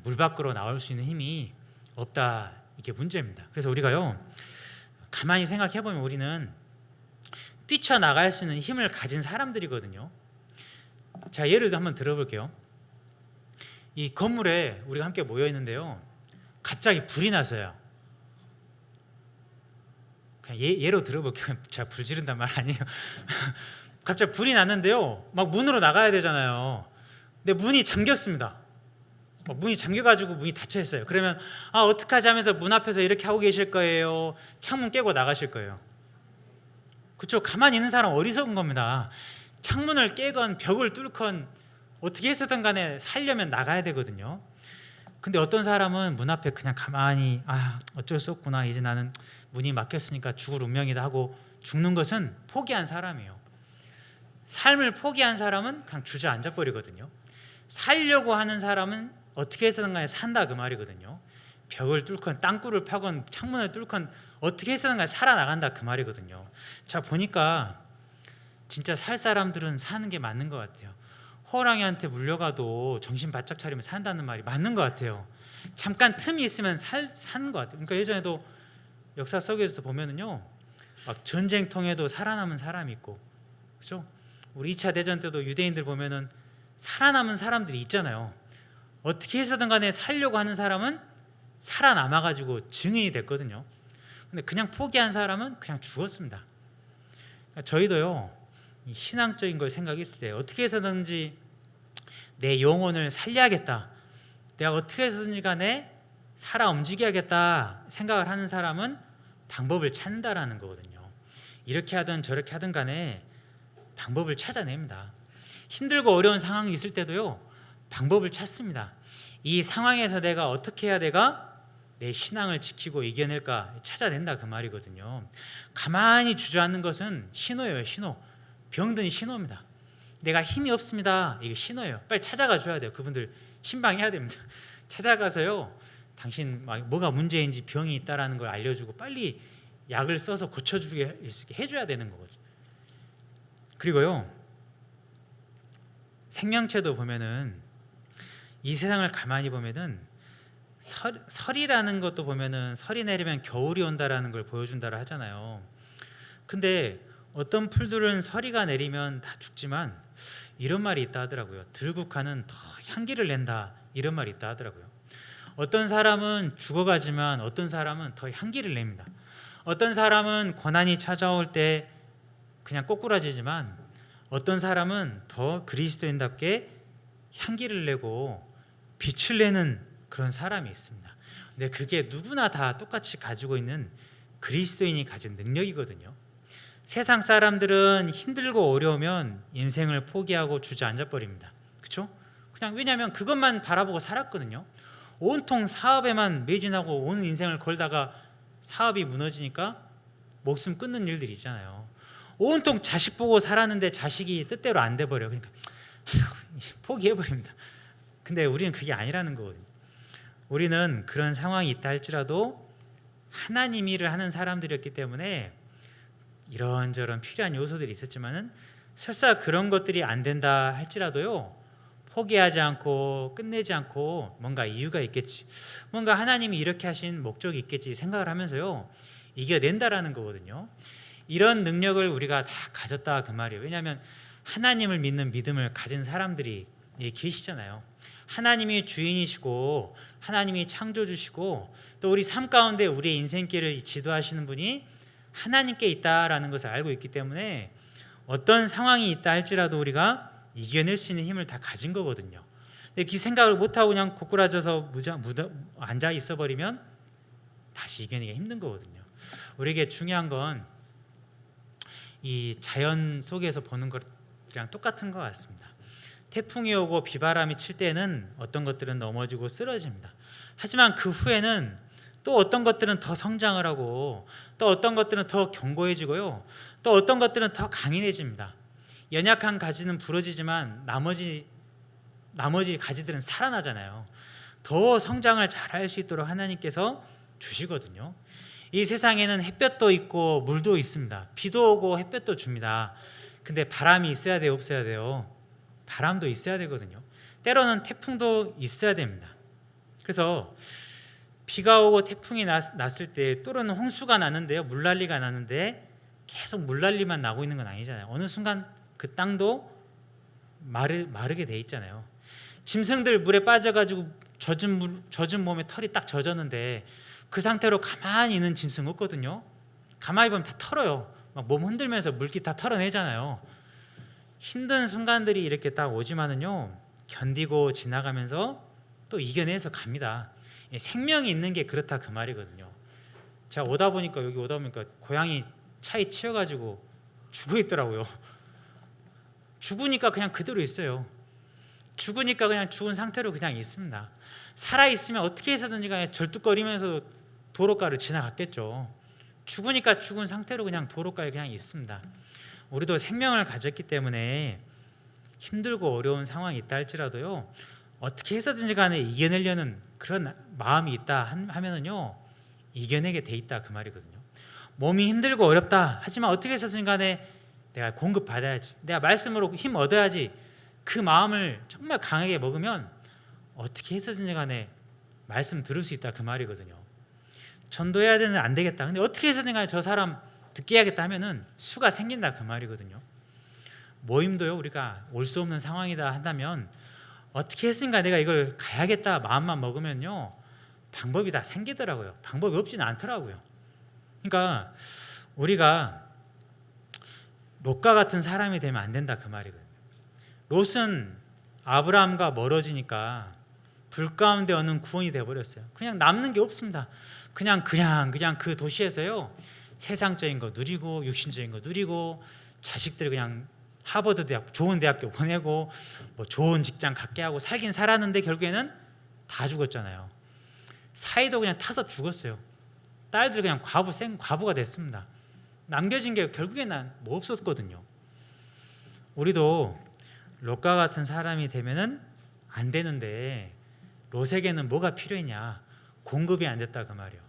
물 밖으로 나올 수 있는 힘이 없다, 이게 문제입니다. 그래서 우리가요 가만히 생각해보면 우리는 뛰쳐나갈 수 있는 힘을 가진 사람들이거든요. 자, 예를 한번 들어볼게요. 이 건물에 우리가 함께 모여 있는데요 갑자기 불이 나서요. 그냥 예로 들어볼게요. 제가 불 지른단 말 아니에요. 갑자기 불이 났는데요 막 문으로 나가야 되잖아요. 근데 문이 잠겼습니다. 문이 잠겨가지고 문이 닫혀 있어요. 그러면 어떡하지 하면서 문 앞에서 이렇게 하고 계실 거예요? 창문 깨고 나가실 거예요? 그렇죠. 가만히 있는 사람 어리석은 겁니다. 창문을 깨건 벽을 뚫건 어떻게 해서든 간에 살려면 나가야 되거든요. 근데 어떤 사람은 문 앞에 그냥 가만히 어쩔 수 없구나, 이제 나는 문이 막혔으니까 죽을 운명이다 하고 죽는 것은 포기한 사람이에요. 삶을 포기한 사람은 그냥 주저앉아 버리거든요. 살려고 하는 사람은 어떻게 해서든 간에 산다 그 말이거든요. 벽을 뚫건 땅굴을 파건 창문을 뚫건 어떻게 해서든 간에 살아나간다 그 말이거든요. 자, 보니까 진짜 살 사람들은 사는 게 맞는 것 같아요. 호랑이한테 물려가도 정신 바짝 차리면 산다는 말이 맞는 것 같아요. 잠깐 틈이 있으면 사는 것 같아요. 그러니까 예전에도 역사 속에서도 보면은요 막 전쟁통에도 살아남은 사람이 있고, 그렇죠? 우리 2차 대전 때도 유대인들 보면은 살아남은 사람들이 있잖아요. 어떻게 해서든 간에 살려고 하는 사람은 살아남아가지고 증인이 됐거든요. 근데 그냥 포기한 사람은 그냥 죽었습니다. 그러니까 저희도요 이 신앙적인 걸 생각했을 때 어떻게 해서든지 내 영혼을 살려야겠다, 내가 어떻게 해서든지 간에 살아 움직여야겠다 생각을 하는 사람은 방법을 찾는다라는 거거든요. 이렇게 하든 저렇게 하든 간에 방법을 찾아냅니다. 힘들고 어려운 상황이 있을 때도요, 방법을 찾습니다. 이 상황에서 내가 어떻게 해야 내가 내 신앙을 지키고 이겨낼까 찾아낸다 그 말이거든요. 가만히 주저앉는 것은 신호예요. 신호. 병든 신호입니다. 내가 힘이 없습니다. 이게 신호예요. 빨리 찾아가 줘야 돼요. 그분들 신방해야 됩니다. 찾아가서요, 당신 뭐가 문제인지 병이 있다라는 걸 알려주고 빨리 약을 써서 고쳐주게 해줘야 되는 거거든요. 그리고요, 생명체도 보면은 이 세상을 가만히 보면은 설이라는 것도 보면은 설이 내리면 겨울이 온다라는 걸 보여준다라 하잖아요. 근데 어떤 풀들은 서리가 내리면 다 죽지만 이런 말이 있다 하더라고요. 들국화는 더 향기를 낸다, 이런 말이 있다 하더라고요. 어떤 사람은 죽어가지만 어떤 사람은 더 향기를 냅니다. 어떤 사람은 고난이 찾아올 때 그냥 꼬꾸라지지만 어떤 사람은 더 그리스도인답게 향기를 내고 빛을 내는 그런 사람이 있습니다. 근데 그게 누구나 다 똑같이 가지고 있는 그리스도인이 가진 능력이거든요. 세상 사람들은 힘들고 어려우면 인생을 포기하고 주저앉아 버립니다. 그렇죠? 그냥 왜냐하면 그것만 바라보고 살았거든요. 온통 사업에만 매진하고 온 인생을 걸다가 사업이 무너지니까 목숨 끊는 일들이 있잖아요. 온통 자식 보고 살았는데 자식이 뜻대로 안 돼 버려. 그러니까 포기해 버립니다. 근데 우리는 그게 아니라는 거거든요. 우리는 그런 상황이 있다 할지라도 하나님 일을 하는 사람들이었기 때문에 이런저런 필요한 요소들이 있었지만은 설사 그런 것들이 안 된다 할지라도요, 포기하지 않고 끝내지 않고 뭔가 이유가 있겠지, 뭔가 하나님이 이렇게 하신 목적이 있겠지 생각을 하면서요, 이겨낸다라는 거거든요. 이런 능력을 우리가 다 가졌다 그 말이에요. 왜냐하면 하나님을 믿는 믿음을 가진 사람들이 계시잖아요. 하나님이 주인이시고 하나님이 창조주시고 또 우리 삶 가운데 우리의 인생길을 지도하시는 분이 하나님께 있다라는 것을 알고 있기 때문에 어떤 상황이 있다 할지라도 우리가 이겨낼 수 있는 힘을 다 가진 거거든요. 근데 그 생각을 못하고 그냥 고꾸라져서 앉아 있어버리면 다시 이겨내기가 힘든 거거든요. 우리에게 중요한 건 이 자연 속에서 보는 것이랑 똑같은 것 같습니다. 태풍이 오고 비바람이 칠 때는 어떤 것들은 넘어지고 쓰러집니다. 하지만 그 후에는 또 어떤 것들은 더 성장을 하고 또 어떤 것들은 더 견고해지고요, 또 어떤 것들은 더 강인해집니다. 연약한 가지는 부러지지만 나머지 가지들은 살아나잖아요. 더 성장을 잘할 수 있도록 하나님께서 주시거든요. 이 세상에는 햇볕도 있고 물도 있습니다. 비도 오고 햇볕도 줍니다. 근데 바람이 있어야 돼요, 없어야 돼요? 바람도 있어야 되거든요. 때로는 태풍도 있어야 됩니다. 그래서 비가 오고 태풍이 났을 때 또는 홍수가 나는데요, 물난리가 나는데 계속 물난리만 나고 있는 건 아니잖아요. 어느 순간 그 땅도 마르게 돼 있잖아요. 짐승들 물에 빠져가지고 젖은 몸에 털이 딱 젖었는데 그 상태로 가만히 있는 짐승 없거든요. 가만히 보면 다 털어요. 막 몸 흔들면서 물기 다 털어내잖아요. 힘든 순간들이 이렇게 딱 오지만은요, 견디고 지나가면서 또 이겨내서 갑니다. 생명이 있는 게 그렇다 그 말이거든요. 제가 여기 오다 보니까 고양이 차에 치여가지고 죽어 있더라고요. 죽으니까 그냥 그대로 있어요. 죽으니까 그냥 죽은 상태로 그냥 있습니다. 살아 있으면 어떻게 해서든지 간에 절뚝거리면서 도로가를 지나갔겠죠. 죽으니까 죽은 상태로 그냥 도로가에 그냥 있습니다. 우리도 생명을 가졌기 때문에 힘들고 어려운 상황이 있다 할지라도요, 어떻게 해서든지 간에 이겨내려는 그런 마음이 있다 하면은요, 이겨내게 돼 있다 그 말이거든요. 몸이 힘들고 어렵다 하지만 어떻게 해서든지 간에 내가 공급받아야지, 내가 말씀으로 힘 얻어야지, 그 마음을 정말 강하게 먹으면 어떻게 해서든지 간에 말씀 들을 수 있다 그 말이거든요. 전도해야 되는데 안 되겠다, 근데 어떻게 해서든 간에 저 사람 듣게 해야겠다 하면은 수가 생긴다 그 말이거든요. 모임도요, 우리가 올 수 없는 상황이다 한다면 어떻게 했으니까 내가 이걸 가야겠다 마음만 먹으면요, 방법이 다 생기더라고요. 방법이 없지는 않더라고요. 그러니까 우리가 롯과 같은 사람이 되면 안 된다 그 말이거든요. 롯은 아브라함과 멀어지니까 불 가운데 얻는 구원이 되어버렸어요. 그냥 남는 게 없습니다. 그냥 그 도시에서요, 세상적인 거 누리고 육신적인 거 누리고 자식들 그냥 하버드 대학 좋은 대학교 보내고 뭐 좋은 직장 갖게 하고 살긴 살았는데 결국에는 다 죽었잖아요. 사이도 그냥 타서 죽었어요. 딸들 그냥 과부가 됐습니다. 남겨진 게 결국에는 뭐 없었거든요. 우리도 롯과 같은 사람이 되면은 안 되는데 롯에게는 뭐가 필요했냐? 공급이 안 됐다 그 말이에요.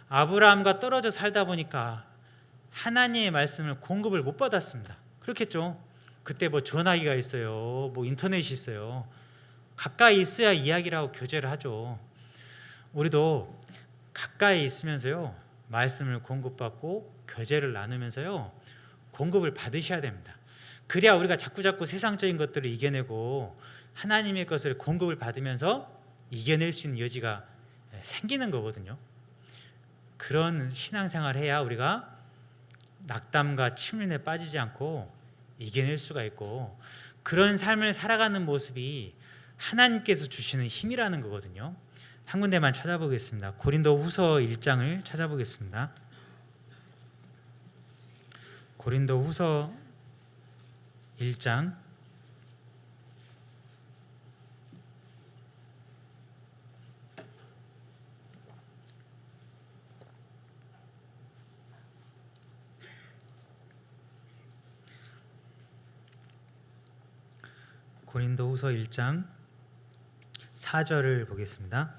아브라함과 떨어져 살다 보니까 하나님의 말씀을 공급을 못 받았습니다. 그렇겠죠. 그때 뭐 전화기가 있어요, 뭐 인터넷이 있어요. 가까이 있어야 이야기를 하고 교제를 하죠. 우리도 가까이 있으면서요, 말씀을 공급받고 교제를 나누면서요, 공급을 받으셔야 됩니다. 그래야 우리가 자꾸자꾸 세상적인 것들을 이겨내고 하나님의 것을 공급을 받으면서 이겨낼 수 있는 여지가 생기는 거거든요. 그런 신앙생활 해야 우리가 낙담과 침륜에 빠지지 않고 이겨낼 수가 있고, 그런 삶을 살아가는 모습이 하나님께서 주시는 힘이라는 거거든요. 한 군데만 찾아보겠습니다. 고린도후서 1장을 찾아보겠습니다. 고린도후서 1장 4절을 보겠습니다.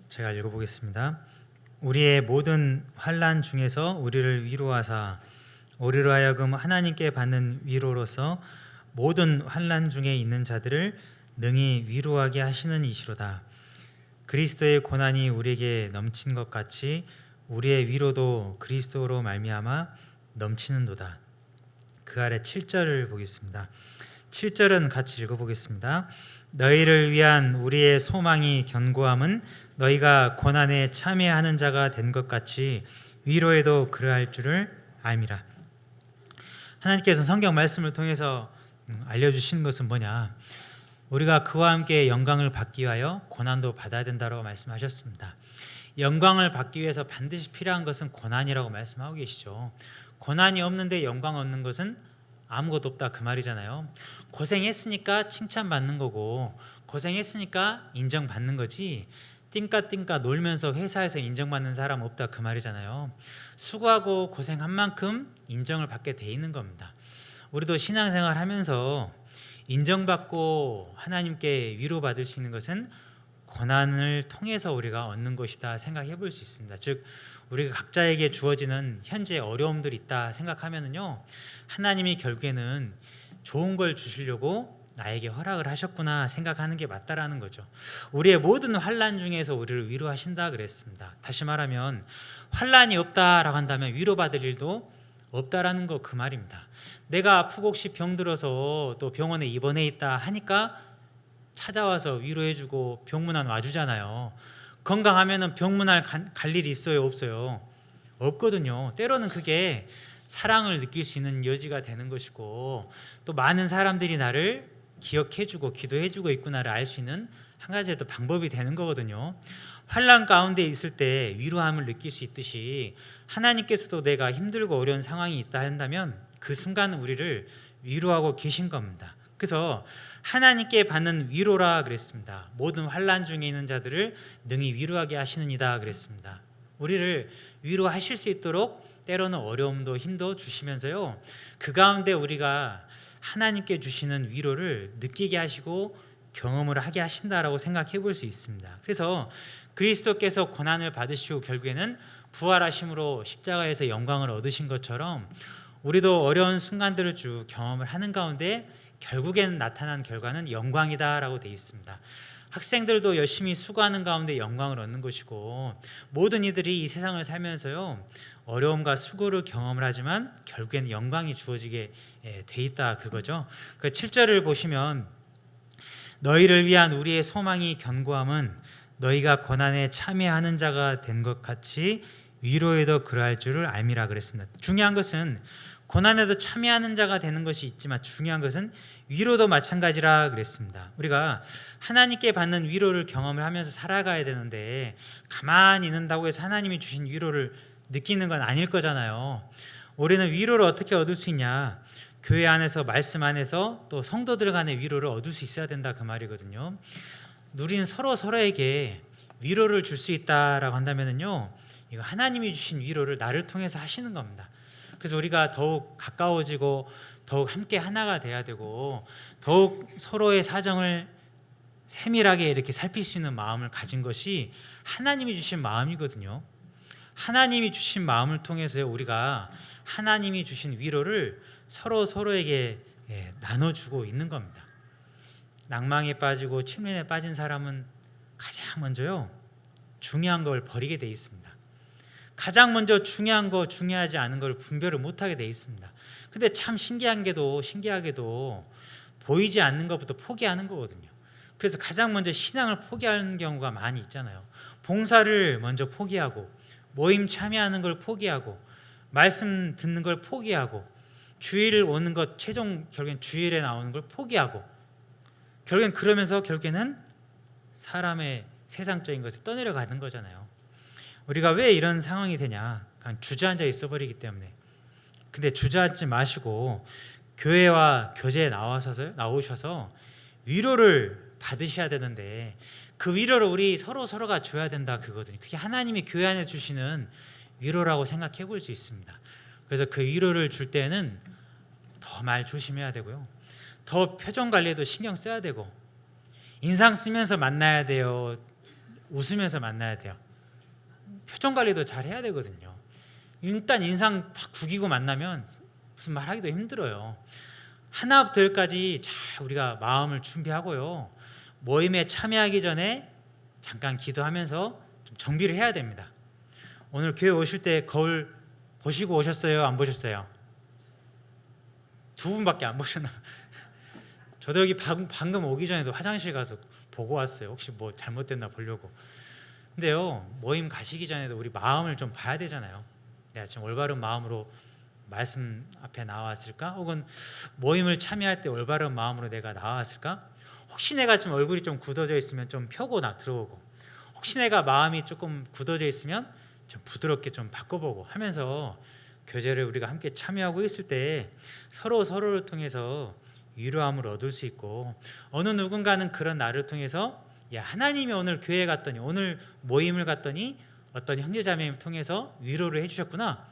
제가 읽어보겠습니다. 우리의 모든 환난 중에서 우리를 위로하사 우리로 하여금 하나님께 받는 위로로서 모든 환난 중에 있는 자들을 능히 위로하게 하시는 이시로다. 그리스도의 고난이 우리에게 넘친 것 같이 우리의 위로도 그리스도로 말미암아 넘치는도다. 그 아래 7절을 보겠습니다. 7절은 같이 읽어보겠습니다. 너희를 위한 우리의 소망이 견고함은 너희가 고난에 참여하는 자가 된 것 같이 위로에도 그러할 줄을 알미라. 하나님께서 성경 말씀을 통해서 알려주신 것은 뭐냐? 우리가 그와 함께 영광을 받기 위하여 고난도 받아야 된다고 말씀하셨습니다. 영광을 받기 위해서 반드시 필요한 것은 고난이라고 말씀하고 계시죠. 고난이 없는데 영광 얻는 것은 아무것도 없다 그 말이잖아요. 고생했으니까 칭찬받는 거고 고생했으니까 인정받는 거지, 띵까띵까 놀면서 회사에서 인정받는 사람 없다 그 말이잖아요. 수고하고 고생한 만큼 인정을 받게 돼 있는 겁니다. 우리도 신앙생활 하면서 인정받고 하나님께 위로받을 수 있는 것은 고난을 통해서 우리가 얻는 것이다 생각해 볼 수 있습니다. 즉 우리가 각자에게 주어지는 현재 어려움들이 있다 생각하면은요, 하나님이 결국에는 좋은 걸 주시려고 나에게 허락을 하셨구나 생각하는 게 맞다라는 거죠. 우리의 모든 환난 중에서 우리를 위로하신다 그랬습니다. 다시 말하면 환난이 없다라고 한다면 위로받을 일도 없다라는 거 그 말입니다. 내가 아프고 혹시 병들어서 또 병원에 입원해 있다 하니까 찾아와서 위로해주고 병문안 와주잖아요. 건강하면은 병문안 갈 일이 있어요, 없어요? 없거든요. 때로는 그게 사랑을 느낄 수 있는 여지가 되는 것이고, 또 많은 사람들이 나를 기억해주고 기도해주고 있구나를 알 수 있는 한 가지의 또 방법이 되는 거거든요. 환난 가운데 있을 때 위로함을 느낄 수 있듯이 하나님께서도 내가 힘들고 어려운 상황이 있다 한다면 그 순간 우리를 위로하고 계신 겁니다. 그래서 하나님께 받는 위로라 그랬습니다. 모든 환난 중에 있는 자들을 능히 위로하게 하시느니라 그랬습니다. 우리를 위로하실 수 있도록 때로는 어려움도 힘도 주시면서요, 그 가운데 우리가 하나님께 주시는 위로를 느끼게 하시고 경험을 하게 하신다라고 생각해 볼 수 있습니다. 그래서 그리스도께서 고난을 받으시고 결국에는 부활하심으로 십자가에서 영광을 얻으신 것처럼 우리도 어려운 순간들을 쭉 경험을 하는 가운데 결국에는 나타난 결과는 영광이다라고 되어 있습니다. 학생들도 열심히 수고하는 가운데 영광을 얻는 것이고, 모든 이들이 이 세상을 살면서요 어려움과 수고를 경험을 하지만 결국에는 영광이 주어지게 돼 있다 그거죠. 그 7절을 보시면 너희를 위한 우리의 소망이 견고함은 너희가 고난에 참여하는 자가 된 것 같이 위로에도 그러할 줄을 알미라 그랬습니다. 중요한 것은 고난에도 참여하는 자가 되는 것이 있지만 중요한 것은 위로도 마찬가지라 그랬습니다. 우리가 하나님께 받는 위로를 경험을 하면서 살아가야 되는데 가만히 있는다고 해서 하나님이 주신 위로를 느끼는 건 아닐 거잖아요. 우리는 위로를 어떻게 얻을 수 있냐? 교회 안에서, 말씀 안에서, 또 성도들 간의 위로를 얻을 수 있어야 된다, 그 말이거든요. 우리는 서로에게 위로를 줄 수 있다라고 한다면요, 이거 하나님이 주신 위로를 나를 통해서 하시는 겁니다. 그래서 우리가 더욱 가까워지고 더욱 함께 하나가 돼야 되고 더욱 서로의 사정을 세밀하게 이렇게 살필 수 있는 마음을 가진 것이 하나님이 주신 마음이거든요. 하나님이 주신 마음을 통해서 우리가 하나님이 주신 위로를 서로에게 나눠주고 있는 겁니다. 낭망에 빠지고 침륜에 빠진 사람은 가장 먼저요, 중요한 걸 버리게 돼 있습니다. 가장 먼저 중요한 거, 중요하지 않은 걸 분별을 못하게 돼 있습니다. 근데 참 신기하게도 보이지 않는 것부터 포기하는 거거든요. 그래서 가장 먼저 신앙을 포기하는 경우가 많이 있잖아요. 봉사를 먼저 포기하고, 모임 참여하는 걸 포기하고, 말씀 듣는 걸 포기하고, 주일 오는 것, 결국엔 주일에 나오는 걸 포기하고, 결국엔 그러면서 결국에는 사람의 세상적인 것에 떠내려가는 거잖아요. 우리가 왜 이런 상황이 되냐? 그냥 주저앉아 있어버리기 때문에. 근데 주저앉지 마시고 교회와 교제에 나오셔서 위로를 받으셔야 되는데, 그 위로를 우리 서로가 줘야 된다, 그거거든요. 그게 하나님이 교회 안에 주시는 위로라고 생각해 볼 수 있습니다. 그래서 그 위로를 줄 때는 더 말 조심해야 되고요, 더 표정 관리에도 신경 써야 되고, 인상 쓰면서 만나야 돼요, 웃으면서 만나야 돼요. 표정 관리도 잘 해야 되거든요. 일단 인상 막 구기고 만나면 무슨 말하기도 힘들어요. 하나부터 열까지 잘 우리가 마음을 준비하고요, 모임에 참여하기 전에 잠깐 기도하면서 좀 정비를 해야 됩니다. 오늘 교회 오실 때 거울 보시고 오셨어요? 안 보셨어요? 두 분밖에 안 보셨나? 저도 여기 방금 오기 전에도 화장실 가서 보고 왔어요. 혹시 뭐 잘못됐나 보려고. 근데요, 모임 가시기 전에도 우리 마음을 좀 봐야 되잖아요. 내가 지금 올바른 마음으로 말씀 앞에 나왔을까? 혹은 모임을 참여할 때 올바른 마음으로 내가 나왔을까? 혹시 내가 지금 얼굴이 좀 굳어져 있으면 좀 펴고 들어오고, 혹시 내가 마음이 조금 굳어져 있으면 좀 부드럽게 좀 바꿔보고 하면서 교제를 우리가 함께 참여하고 있을 때 서로를 통해서 위로함을 얻을 수 있고, 어느 누군가는 그런 나를 통해서 야, 하나님이 오늘 교회 갔더니, 오늘 모임을 갔더니 어떤 형제자매를 통해서 위로를 해주셨구나,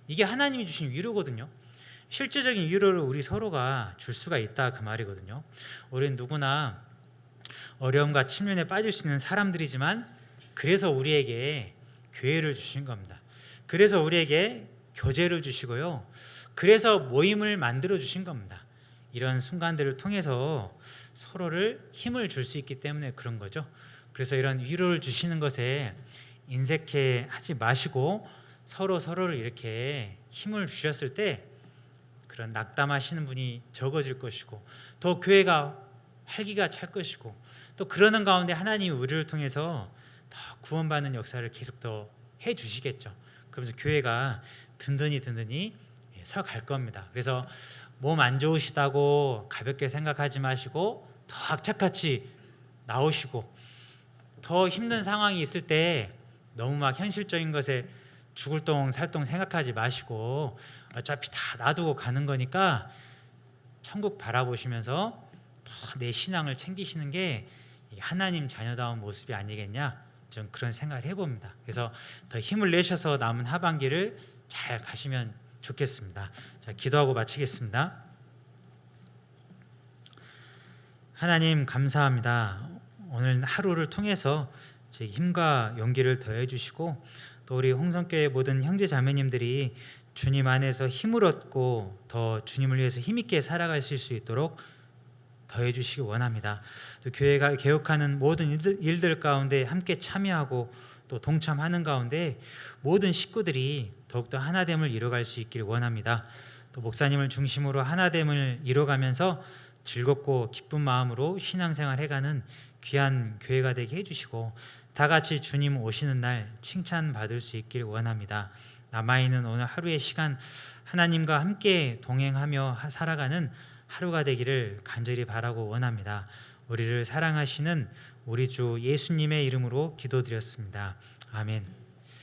이게 하나님이 주신 위로거든요. 실제적인 위로를 우리 서로가 줄 수가 있다, 그 말이거든요. 우리는 누구나 어려움과 침륜에 빠질 수 있는 사람들이지만, 그래서 우리에게 교회를 주신 겁니다. 그래서 우리에게 교제를 주시고요, 그래서 모임을 만들어 주신 겁니다. 이런 순간들을 통해서 서로를 힘을 줄 수 있기 때문에 그런 거죠. 그래서 이런 위로를 주시는 것에 인색해 하지 마시고 서로를 이렇게 힘을 주셨을 때 그런 낙담하시는 분이 적어질 것이고, 더 교회가 활기가 찰 것이고, 또 그러는 가운데 하나님이 우리를 통해서 더 구원받는 역사를 계속 더 해주시겠죠. 그러면서 교회가 든든히 서갈 겁니다. 그래서 몸 안 좋으시다고 가볍게 생각하지 마시고 더 악착같이 나오시고, 더 힘든 상황이 있을 때 너무 막 현실적인 것에 죽을 똥 살똥 생각하지 마시고, 어차피 다 놔두고 가는 거니까 천국 바라보시면서 더 내 신앙을 챙기시는 게 하나님 자녀다운 모습이 아니겠냐, 좀 그런 생각을 해봅니다. 그래서 더 힘을 내셔서 남은 하반기를 잘 가시면 좋겠습니다. 자, 기도하고 마치겠습니다. 하나님 감사합니다. 오늘 하루를 통해서 제 힘과 용기를 더해 주시고, 또 우리 홍성교회 모든 형제 자매님들이 주님 안에서 힘을 얻고 더 주님을 위해서 힘있게 살아가실 수 있도록 더해 주시기 원합니다. 또 교회가 개혁하는 모든 일들 가운데 함께 참여하고 또 동참하는 가운데 모든 식구들이 더욱더 하나됨을 이뤄갈 수 있길 원합니다. 또 목사님을 중심으로 하나됨을 이뤄가면서 즐겁고 기쁜 마음으로 신앙생활 해가는 귀한 교회가 되게 해주시고, 다 같이 주님 오시는 날 칭찬받을 수 있길 원합니다. 남아있는 오늘 하루의 시간 하나님과 함께 동행하며 살아가는 하루가 되기를 간절히 바라고 원합니다. 우리를 사랑하시는 우리 주 예수님의 이름으로 기도드렸습니다. 아멘.